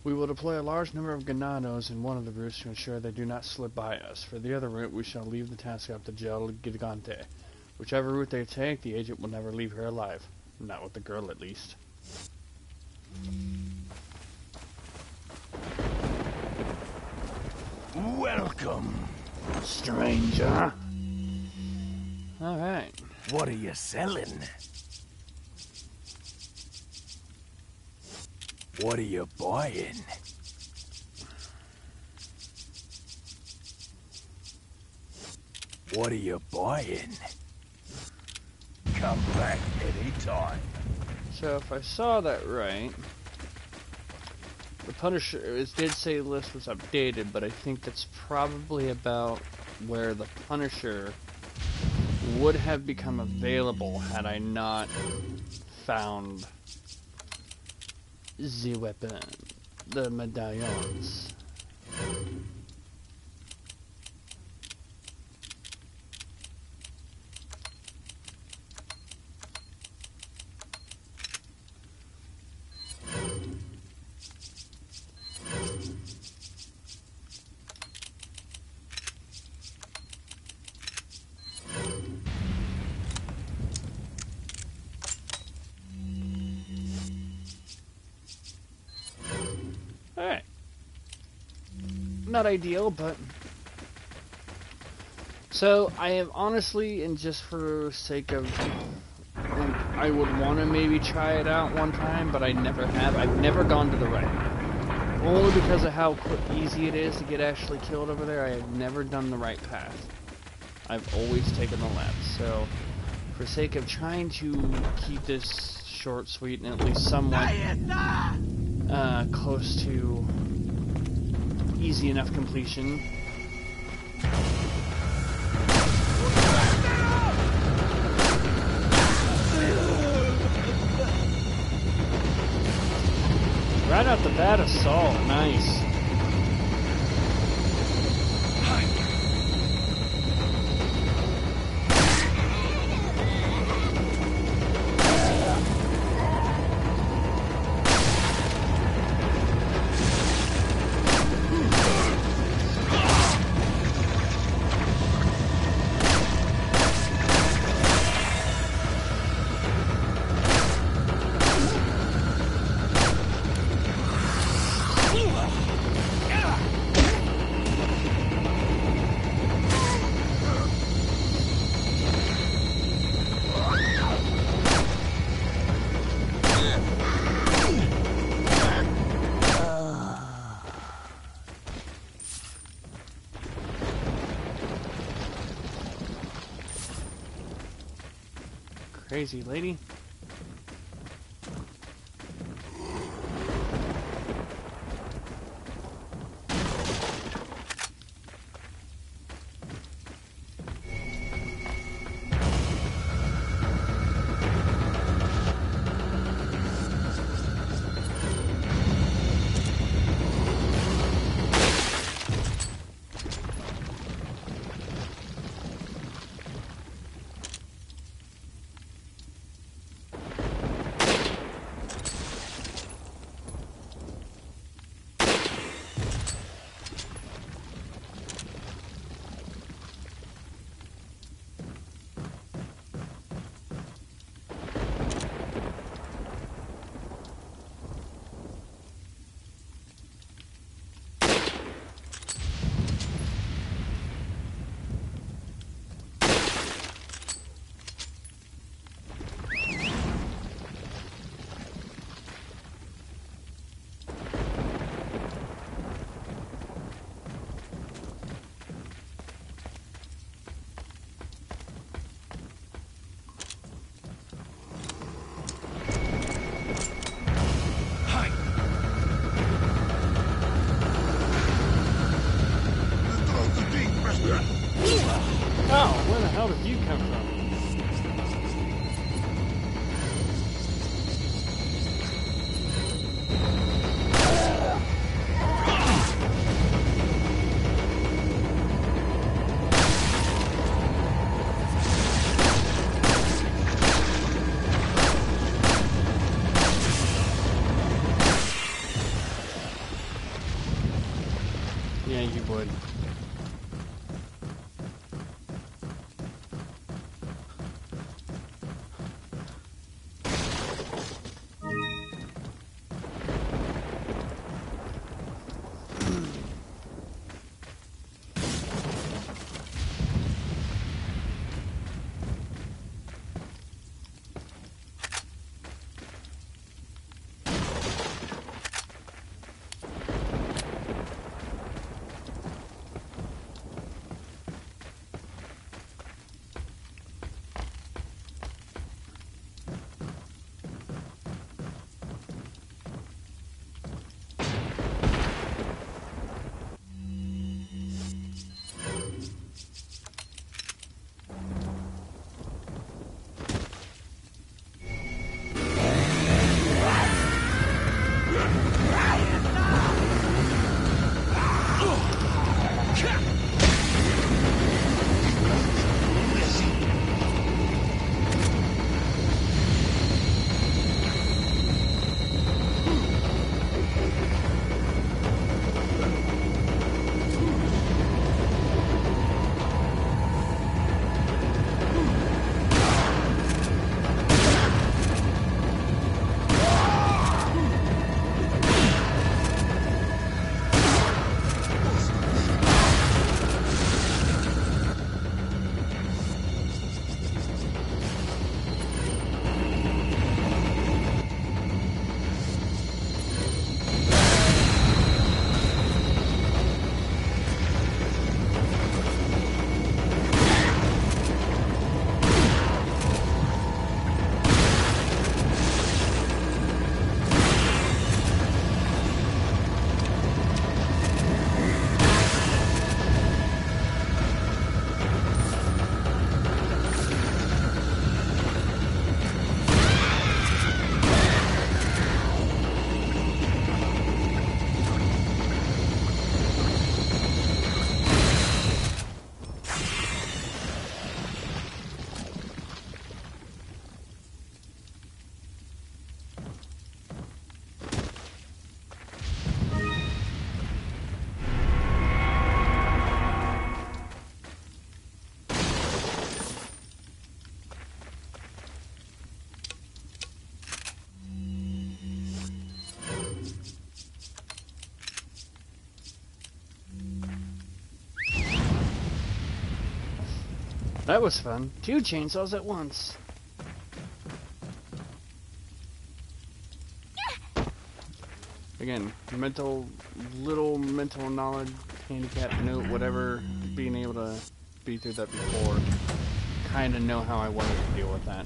We will deploy a large number of ganados in one of the routes to ensure they do not slip by us. For the other route, we shall leave the task up to Gel Gigante. Whichever route they take, the agent will never leave her alive. Not with the girl, at least. Welcome, stranger. Alright. What are you selling? What are you buying? What are you buying? Come back anytime. So if I saw that right, the Punisher, it did say the list was updated, but I think that's probably about where the Punisher would have become available had I not found the weapon, the medallions. Alright. Not ideal, but... So, I have honestly, and just for sake of... I would want to maybe try it out one time, but I never have. I've never gone to the right. Only because of how easy it is to get actually killed over there, I have never done the right path. I've always taken the left, so... For sake of trying to keep this short, sweet, and at least somewhat... close to easy enough completion. Right out the bat, assault. Nice. Crazy lady. Oh, where the hell did you come from? Yeah, you would. That was fun. 2 chainsaws at once. Again, little mental knowledge, handicap, note, whatever, being able to be through that before. Kind of know how I wanted to deal with that.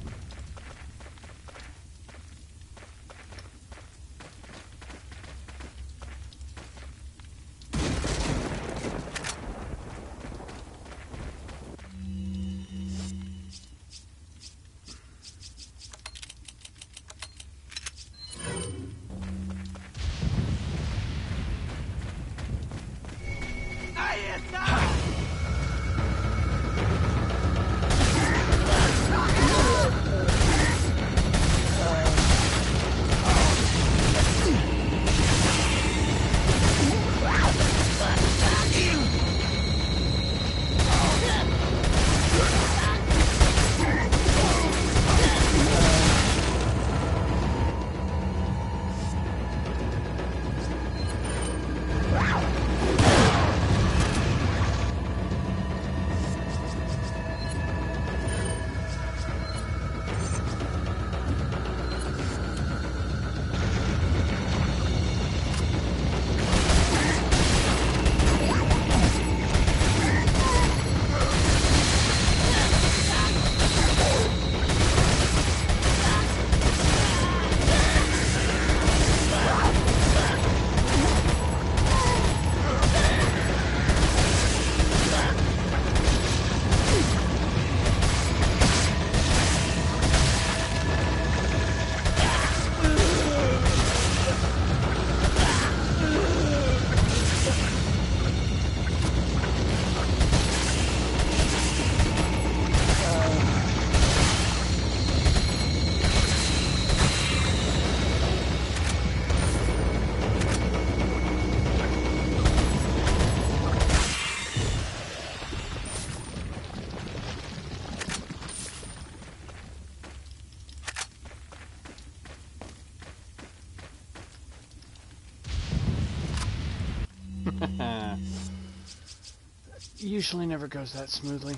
usually never goes that smoothly.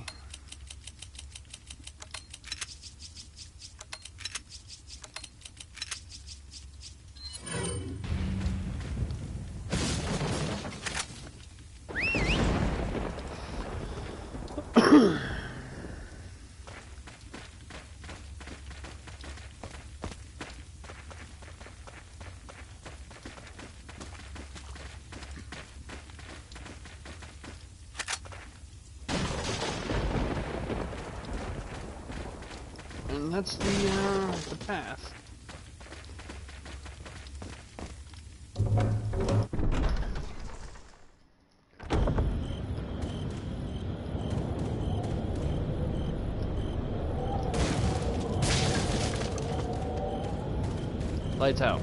And that's the path. Lights out.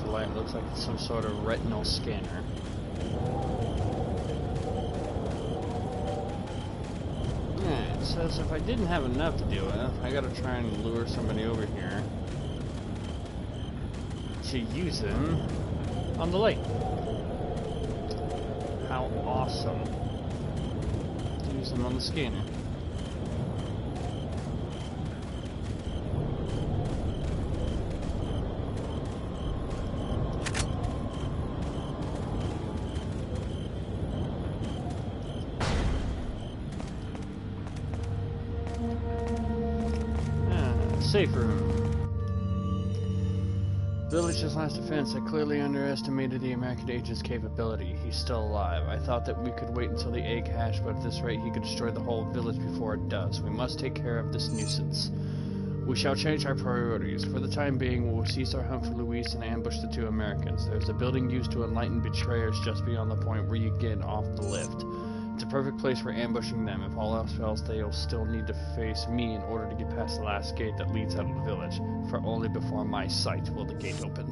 The light looks like it's some sort of retinal scanner. Yeah, it says if I didn't have enough to deal with, I gotta try and lure somebody over here to use them on the lake. How awesome. To use them on the scanner. Safe room. Village's last defense had clearly underestimated the American agent's capability. He's still alive. I thought that we could wait until the egg hatched, but at this rate he could destroy the whole village before it does. We must take care of this nuisance. We shall change our priorities. For the time being, we will cease our hunt for Luis and ambush the two Americans. There's a building used to enlighten betrayers just beyond the point where you get off the lift. It's a perfect place for ambushing them. If all else fails, they'll still need to face me in order to get past the last gate that leads out of the village. For only before my sight will the gate open.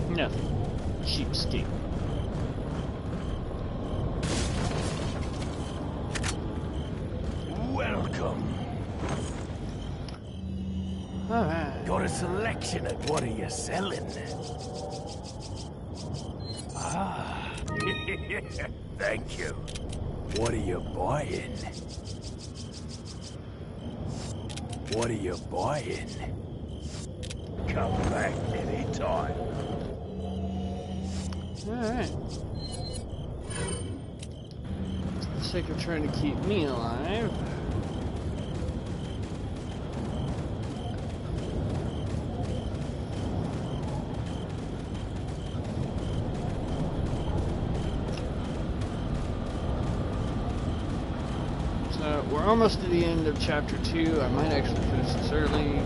Nothing. Cheapskate. Welcome. Alright. Got a selection of what are you selling? Ah. Thank you. What are you buying? What are you buying? Come back anytime. Alright. For the sake of trying to keep me alive. So, we're almost to the end of chapter 2. I might actually finish this early.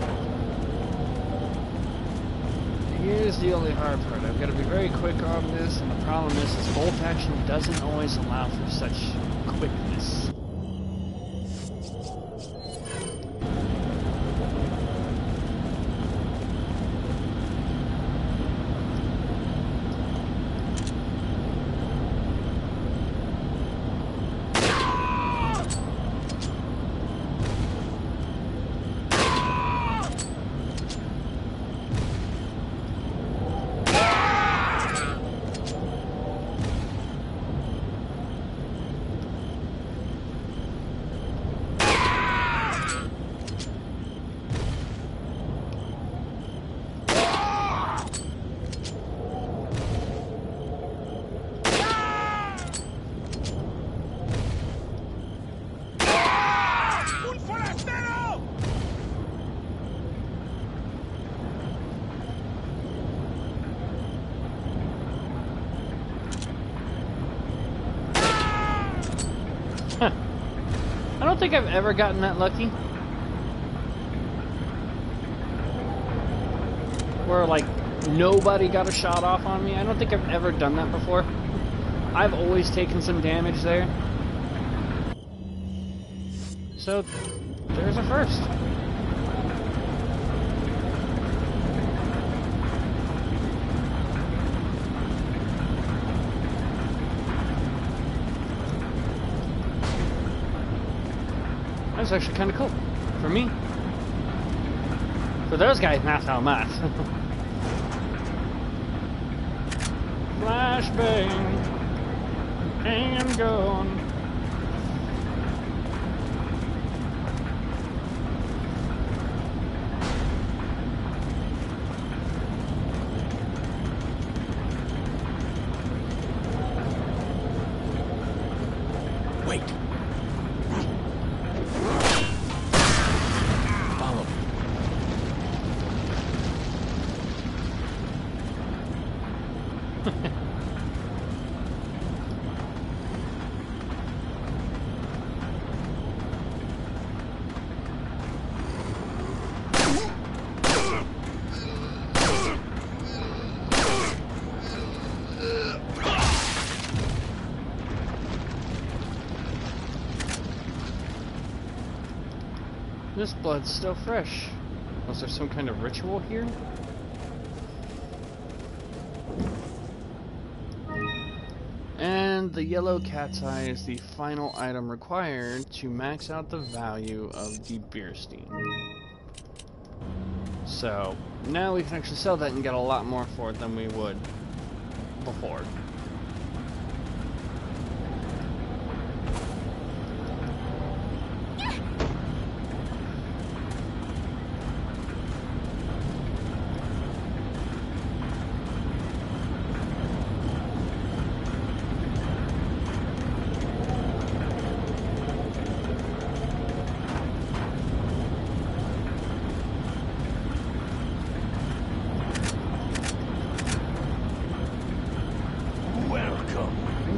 Here's the only hard part. I've got to be very quick on this, and the problem is bolt action doesn't always allow for such quickness. I don't think I've ever gotten that lucky. where like nobody got a shot off on me. I don't think I've ever done that before. I've always taken some damage there. So there's a first. That's actually kind of cool. For me. For those guys, not so much. Flashbang. And gone. Wait. Follow. This blood's still fresh. Was there some kind of ritual here? And the yellow cat's eye is the final item required to max out the value of the Beerstein. So, now we can actually sell that and get a lot more for it than we would before.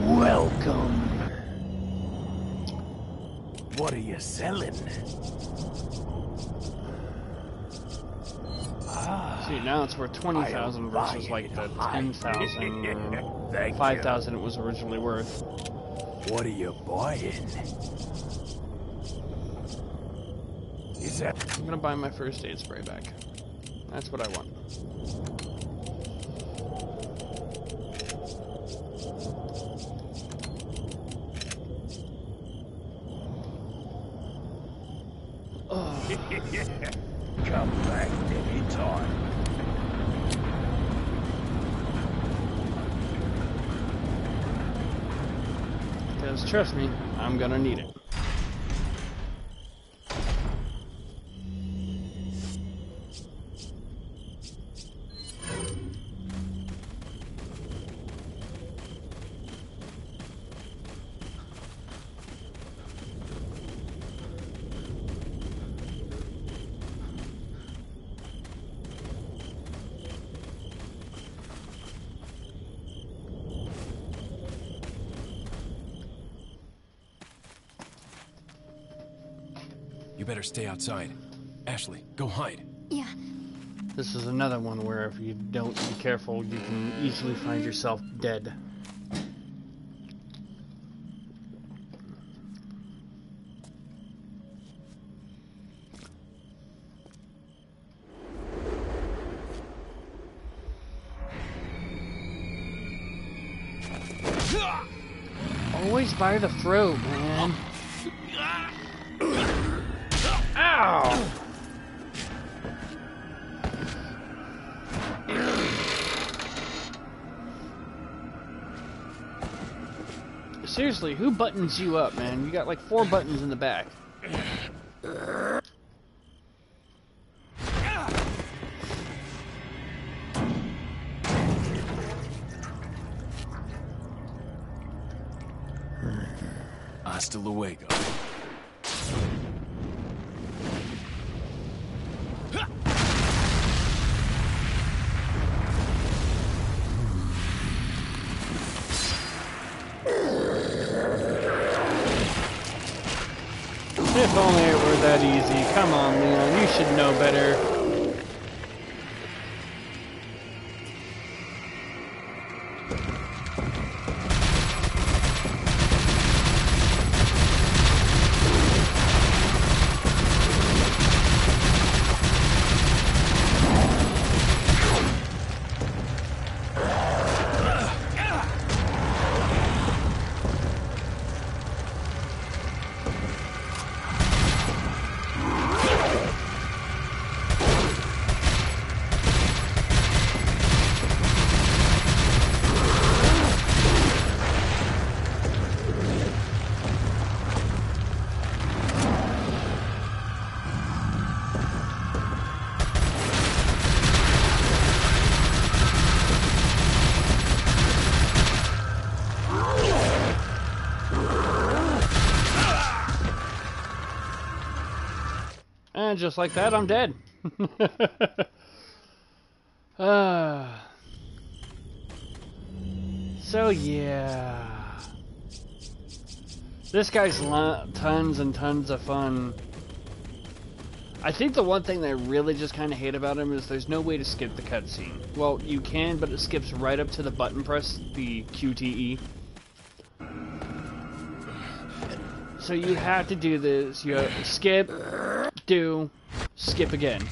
Welcome. What are you selling? See, now it's worth 20,000 versus like the 10,000 or 5,000 it was originally worth. What are you buying? Is that? I'm gonna buy my first aid spray back. That's what I want. Come back anytime. Because trust me, I'm gonna need it. You better stay outside. Ashley, go hide. Yeah. This is another one where if you don't be careful, you can easily find yourself dead. Always by the throat, man. Ow! Seriously, who buttons you up, man? You got like 4 buttons in the back. Hasta luego. If only it were that easy. Come on, Leon. You should know better. And just like that, I'm dead. So yeah. This guy's tons and tons of fun. I think the one thing that I really just kind of hate about him is there's no way to skip the cutscene. Well, you can, but it skips right up to the button press, the QTE. So you have to do this. You have skip, do, skip again.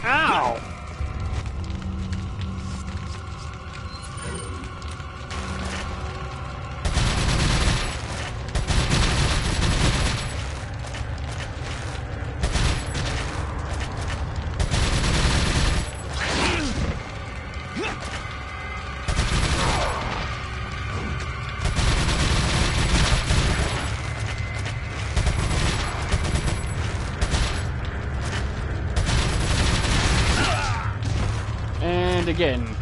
Ow! And again,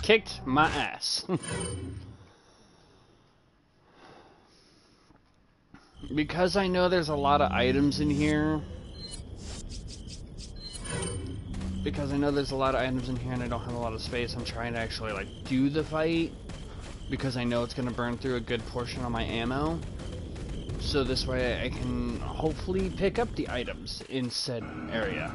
kicked my ass. Because I know there's a lot of items in here. And I don't have a lot of space, I'm trying to actually like do the fight. Because I know it's going to burn through a good portion of my ammo. So this way I can hopefully pick up the items in said area.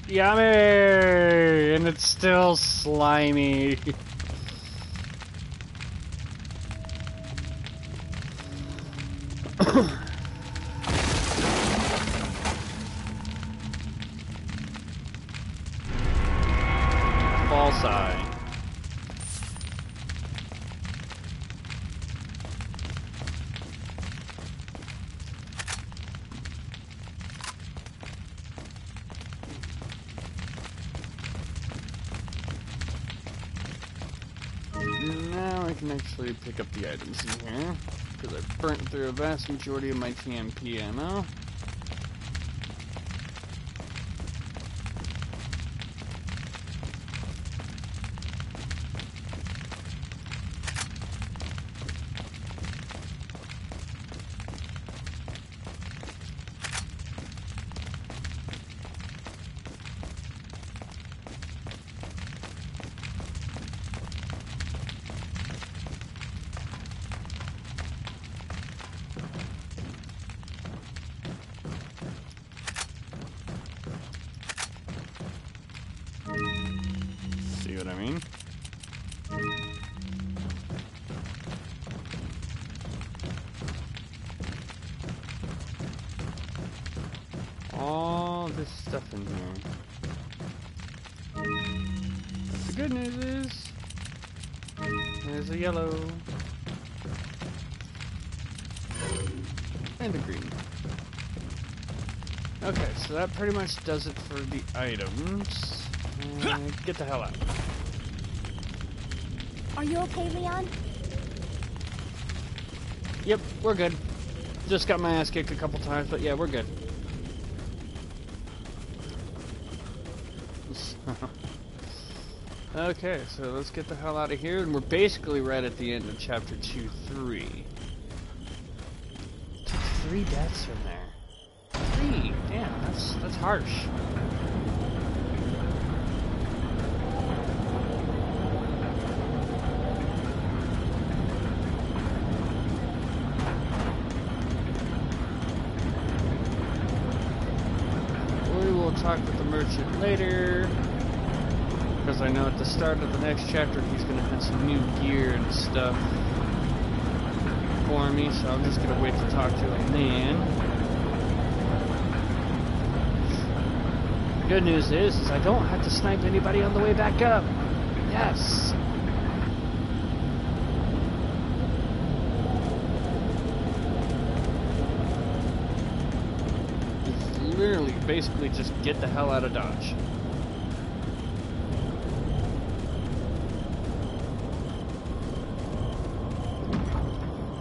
Yummy! And it's still slimy. False eye. Now I can can actually pick up the items in here, because I've burnt through a vast majority of my TMP ammo. See what I mean? All this stuff in here. The good news is, there's a yellow and a green. Okay, so that pretty much does it for the items. Get the hell out. Are you okay, Leon? Yep, we're good. Just got my ass kicked a couple times, but yeah, we're good. Okay, so let's get the hell out of here, and we're basically right at the end of chapter 2-3. Took 3 deaths from there. 3! Damn, that's harsh. We will talk with the merchant later, because I know at the start of the next chapter he's going to have some new gear and stuff for me, so I'm just going to wait to talk to him then. The good news is I don't have to snipe anybody on the way back up. Yes! It's literally basically just get the hell out of Dodge.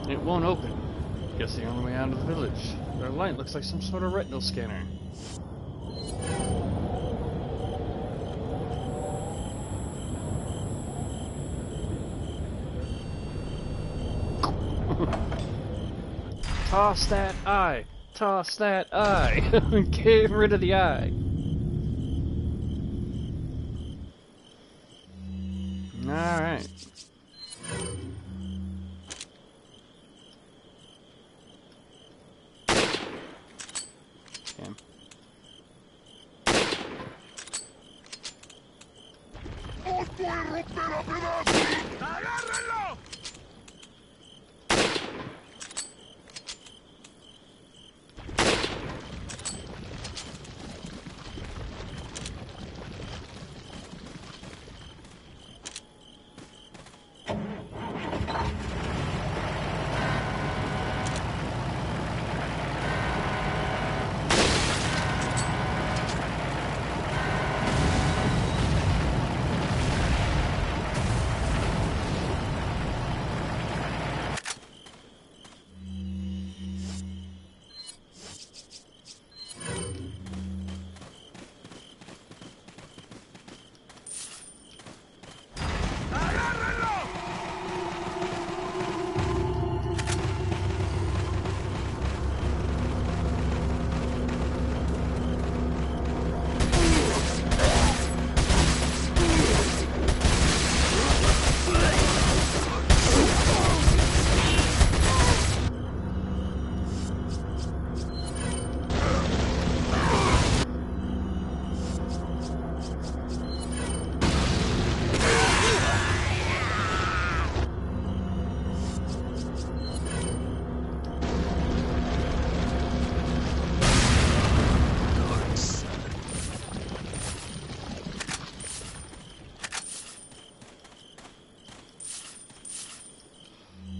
It won't open. Guess the only way out of the village. Their light looks like some sort of retinal scanner. Toss that eye! Toss that eye! Get rid of the eye! Alright. Damn. ¡Agárrenlo!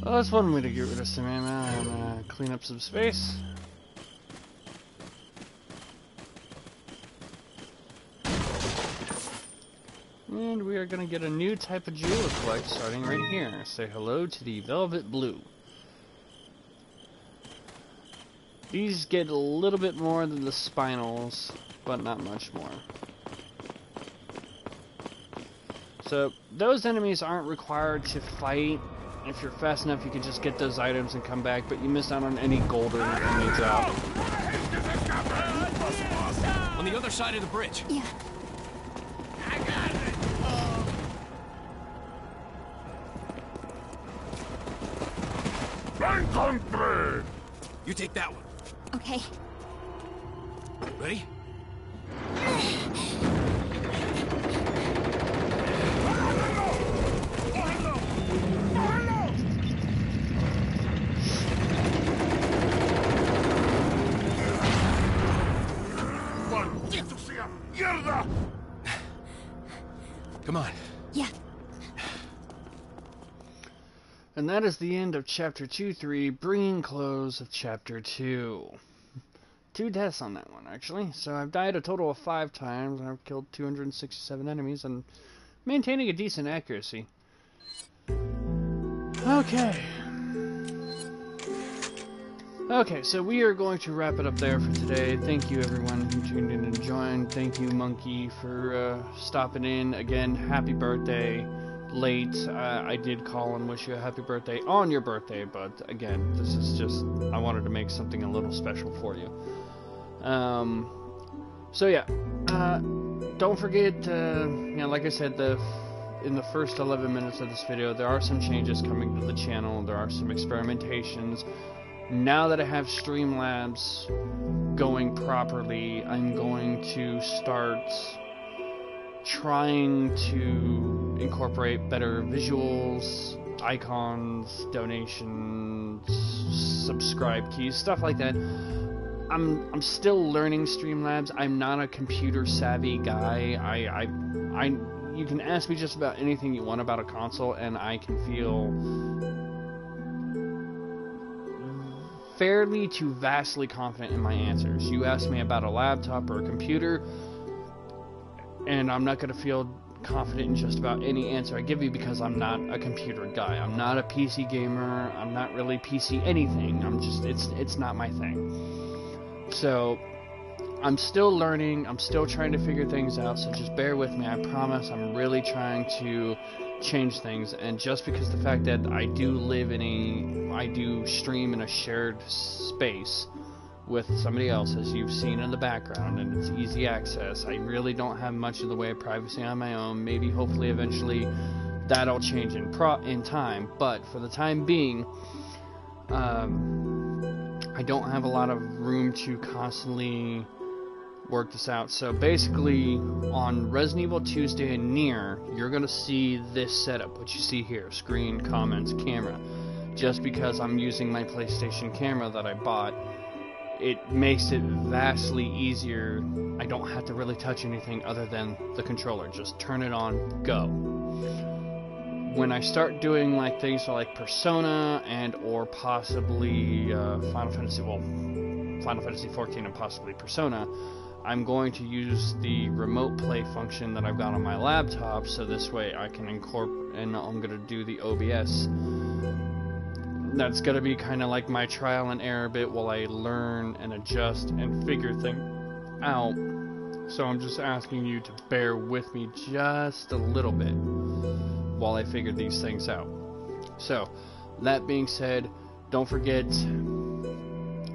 Well, that's one way to get rid of some ammo and clean up some space. And we are going to get a new type of jewel to collect starting right here. Say hello to the Velvet Blue. These get a little bit more than the spinals, but not much more. So, those enemies aren't required to fight. If you're fast enough, you can just get those items and come back, but you miss out on any gold or anything they drop. On the other side of the bridge. Yeah. I got it. Encontré. You take that one. Okay. Ready? ¡Maldito sea! ¡Mierda! Come on. Yeah. And that is the end of Chapter 2-3, bringing close of Chapter 2. 2 deaths on that one, actually. So I've died a total of 5 times, and I've killed 267 enemies, and maintaining a decent accuracy. Okay. Okay, so we are going to wrap it up there for today. Thank you everyone who tuned in and joined. Thank you, Monkey, for stopping in. Again, happy birthday. Late. I did call and wish you a happy birthday on your birthday, but again, this is just, I wanted to make something a little special for you. So yeah, don't forget, you know, like I said, in the first 11 minutes of this video, there are some changes coming to the channel. There are some experimentations. Now that I have Streamlabs going properly, I'm going to start trying to incorporate better visuals, icons, donations, subscribe keys, stuff like that. I'm still learning Streamlabs. I'm not a computer savvy guy. You can ask me just about anything you want about a console, and I can feel fairly to vastly confident in my answers. You ask me about a laptop or a computer, and I'm not going to feel confident in just about any answer I give you because I'm not a computer guy. I'm not a PC gamer. I'm not really PC anything. I'm just, it's not my thing. So, I'm still learning. I'm still trying to figure things out, so just bear with me. I promise I'm really trying to change things, and just because the fact that I do stream in a shared space with somebody else, as you've seen in the background, and it's easy access. I really don't have much in the way of privacy on my own. Maybe, hopefully, eventually that'll change in time, but for the time being, I don't have a lot of room to constantly work this out. So basically, on Resident Evil Tuesday and Nier, you're going to see this setup, what you see here, screen, comments, camera. Just because I'm using my PlayStation camera that I bought, it makes it vastly easier. I don't have to really touch anything other than the controller. Just turn it on, go. When I start doing like things like Persona and or possibly Final Fantasy 14 and possibly Persona, I'm going to use the remote play function that I've got on my laptop, so this way I can incorporate, and I'm going to do the OBS. That's going to be kind of like my trial and error bit while I learn and adjust and figure things out. So I'm just asking you to bear with me just a little bit while I figure these things out. So, that being said, don't forget,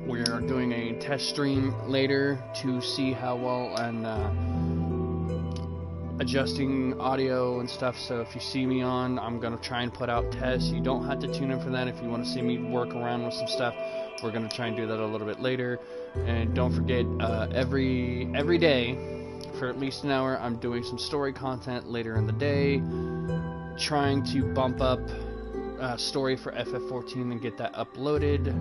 we are doing a test stream later to see how well, and adjusting audio and stuff. So if you see me on, I'm going to try and put out tests. You don't have to tune in for that. If you want to see me work around with some stuff, we're going to try and do that a little bit later. And don't forget, every day for at least an hour, I'm doing some story content later in the day, trying to bump up story for FF14 and get that uploaded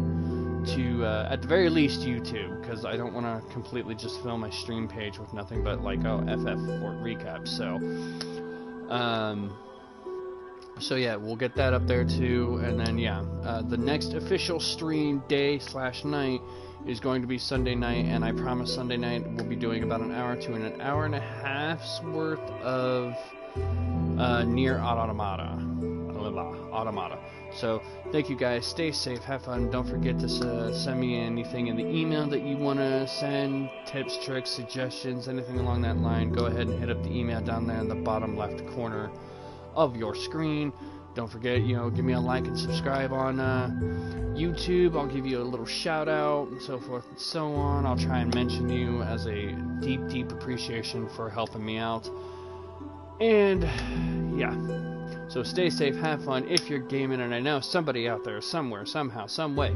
to, at the very least, YouTube, because I don't want to completely just fill my stream page with nothing but, like, oh, FF4 recap. So yeah, we'll get that up there too, and then yeah, the next official stream day/night is going to be Sunday night, and I promise Sunday night we'll be doing about an hour to an hour and a half's worth of near Automata. So thank you guys, stay safe, have fun, don't forget to send me anything in the email that you want to send, tips, tricks, suggestions, anything along that line. Go ahead and hit up the email down there in the bottom left corner of your screen. Don't forget, give me a like and subscribe on YouTube. I'll give you a little shout out and so forth and so on. I'll try and mention you as a deep appreciation for helping me out. And yeah, so stay safe, have fun if you're gaming, and I know somebody out there somewhere, somehow, some way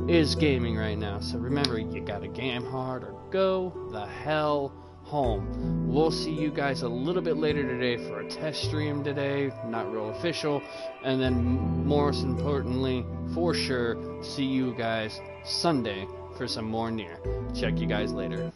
is gaming right now. So remember, you gotta game hard or go the hell home. We'll see you guys a little bit later today for a test stream today, not real official, and then most importantly, for sure, see you guys Sunday for some more Nier. Check you guys later.